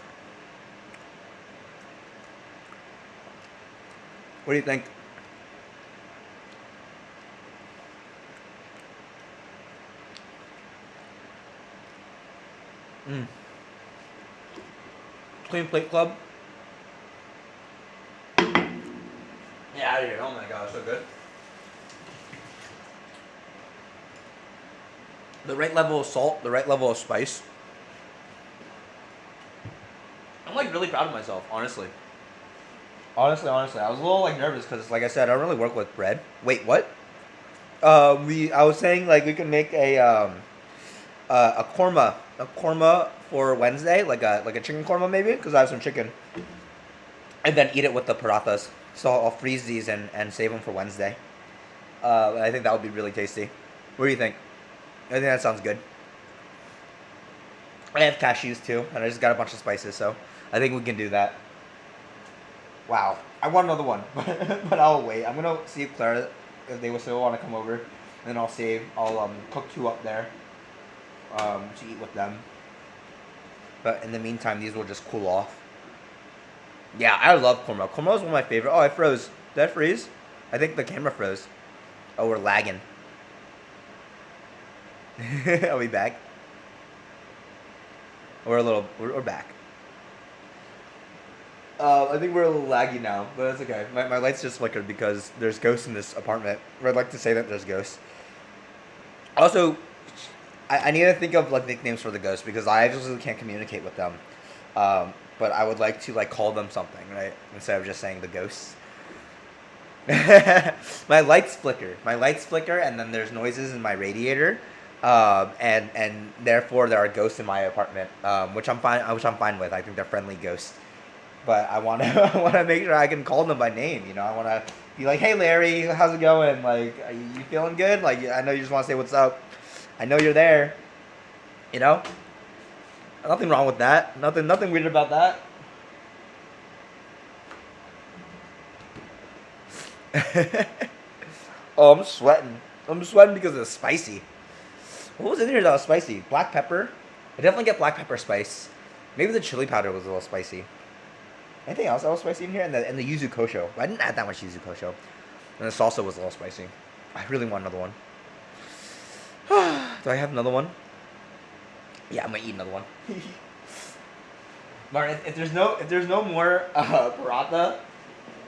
What do you think? Clean Plate Club. Yeah, out of here. Oh my god, so good. The right level of salt, the right level of spice. I'm like really proud of myself, honestly. Honestly, I was a little like nervous because, like I said, I don't really work with bread. Wait, what? I was saying like we can make a korma for Wednesday, like a chicken korma maybe, because I have some chicken, and then eat it with the parathas. So I'll freeze these and save them for Wednesday. I think that would be really tasty. What do you think? I think that sounds good. I have cashews too, and I just got a bunch of spices, so I think we can do that. Wow, I want another one, but I'll wait. I'm gonna see if Clara, if they will still want to come over, and then I'll cook 2 up there, to eat with them. But in the meantime, these will just cool off. Yeah, I love korma. Korma is one of my favorite. Oh, I froze. Did I freeze? I think the camera froze. Oh, we're lagging. Are we back? We're back. I think we're a little laggy now, but that's okay. My lights just flickered because there's ghosts in this apartment. Or I'd like to say that there's ghosts. Also, I need to think of like nicknames for the ghosts because I obviously can't communicate with them. But I would like to like call them something, right? Instead of just saying the ghosts. My lights flicker, and then there's noises in my radiator, and therefore there are ghosts in my apartment, which I'm fine with. I think they're friendly ghosts. But I want to make sure I can call them by name. You know, I want to be like, "Hey, Larry, how's it going? Like, are you feeling good? Like, I know you just want to say what's up. I know you're there. You know, nothing wrong with that. Nothing weird about that." Oh, I'm sweating. I'm sweating because it's spicy. What was in here that was spicy? Black pepper. I definitely get black pepper spice. Maybe the chili powder was a little spicy. Anything else that was spicy in here? And the yuzu kosho. I didn't add that much yuzu kosho. And the salsa was a little spicy. I really want another one. Do I have another one? Yeah, I'm gonna eat another one. Martin, if there's no more paratha,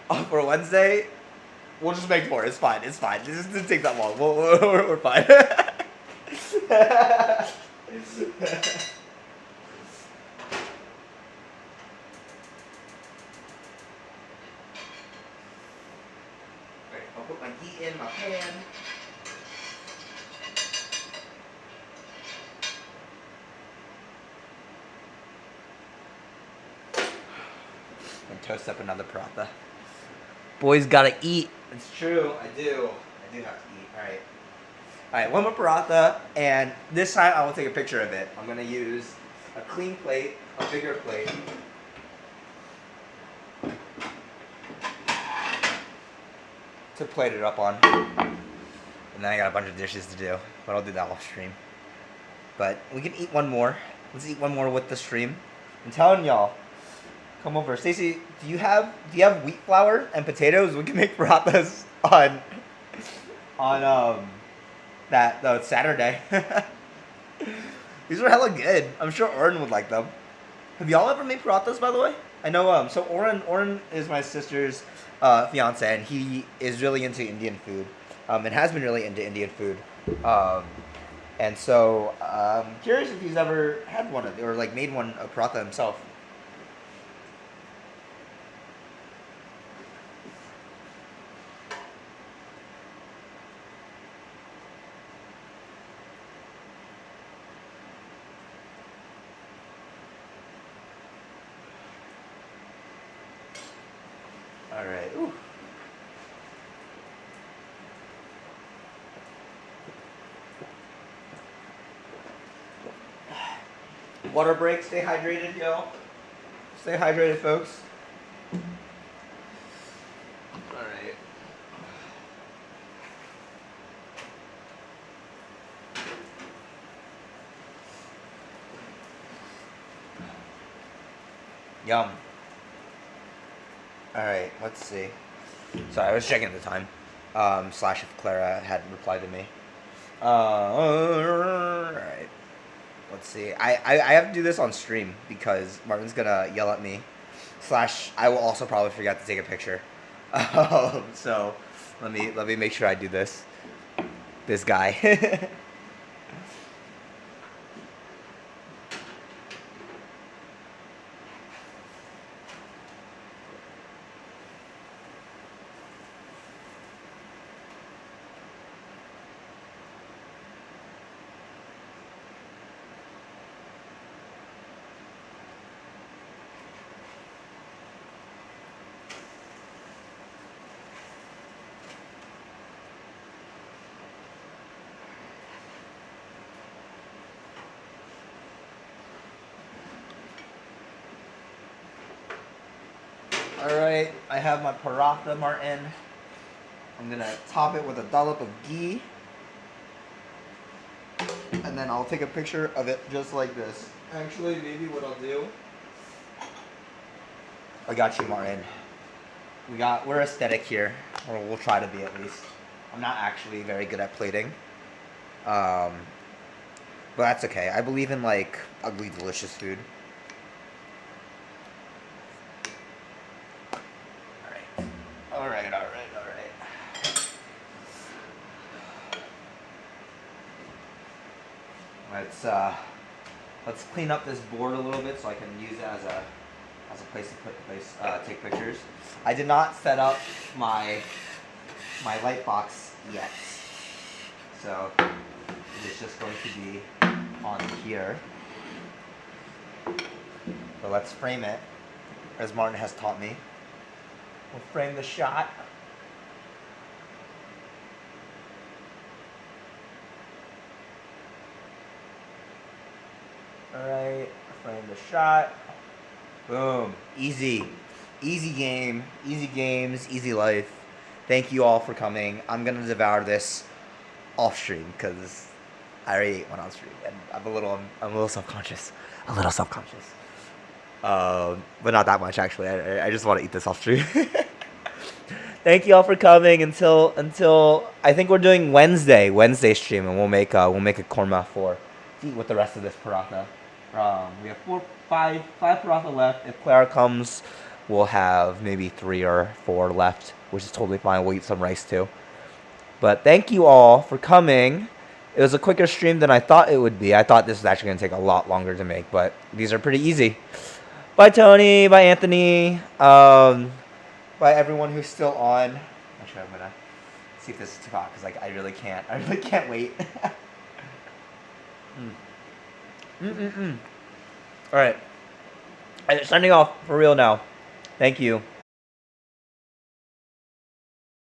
For Wednesday, we'll just make more. It's fine. It's fine. This doesn't take that long. We're fine. Alright, I'll put my ghee in my pan. And toast up another paratha. Boys gotta eat. It's true. I do have to eat. Alright. Alright, one more paratha, and this time I will take a picture of it. I'm gonna use a clean plate, a bigger plate. To plate it up on. And then I got a bunch of dishes to do, but I'll do that off stream. But we can eat one more. Let's eat one more with the stream. I'm telling y'all, come over. Stacy, do you have wheat flour and potatoes? We can make parathas on that Saturday. These are hella good. I'm sure Oren would like them. Have y'all ever made parathas, by the way? I know. So Oren is my sister's fiance, and he is really into Indian food, and has been really into Indian food. And so I'm curious if he's ever had one or like made one a paratha himself. All right. Ooh. Water break. Stay hydrated, yo. Stay hydrated, folks. All right. Yum. All right. Let's see. Sorry, I was checking the time. Slash if Clara had replied to me. All right. Let's see. I have to do this on stream because Martin's gonna yell at me. Slash, I will also probably forget to take a picture. So let me make sure I do this. This guy. Alright, I have my paratha, Martin. I'm gonna top it with a dollop of ghee. And then I'll take a picture of it just like this. Actually, maybe what I'll do... I got you, Martin. We're aesthetic here. Or we'll try to be at least. I'm not actually very good at plating. But that's okay. I believe in like ugly, delicious food. Alright. Let's clean up this board a little bit so I can use it as a place to take pictures. I did not set up my light box yet, so it is just going to be on here. So let's frame it, as Martin has taught me. We'll frame the shot. Alright, frame the shot. Boom. Easy. Easy game. Easy games. Easy life. Thank you all for coming. I'm going to devour this off stream because I already ate one on stream and I'm a little self-conscious. But not that much actually. I just want to eat this off stream. Thank you all for coming until I think we're doing Wednesday stream, and we'll make a korma to eat with the rest of this paratha. We have five paratha left. If Clara comes we'll have maybe 3 or 4 left, which is totally fine. We'll eat some rice too. But thank you all for coming. It was a quicker stream than I thought it would be. I thought this was actually going to take a lot longer to make, but these are pretty easy. Bye, Tony. Bye, Anthony. Bye, everyone who's still on. Actually, I'm going to see if this is too hot, because like, I really can't wait. All right. Signing off for real now. Thank you.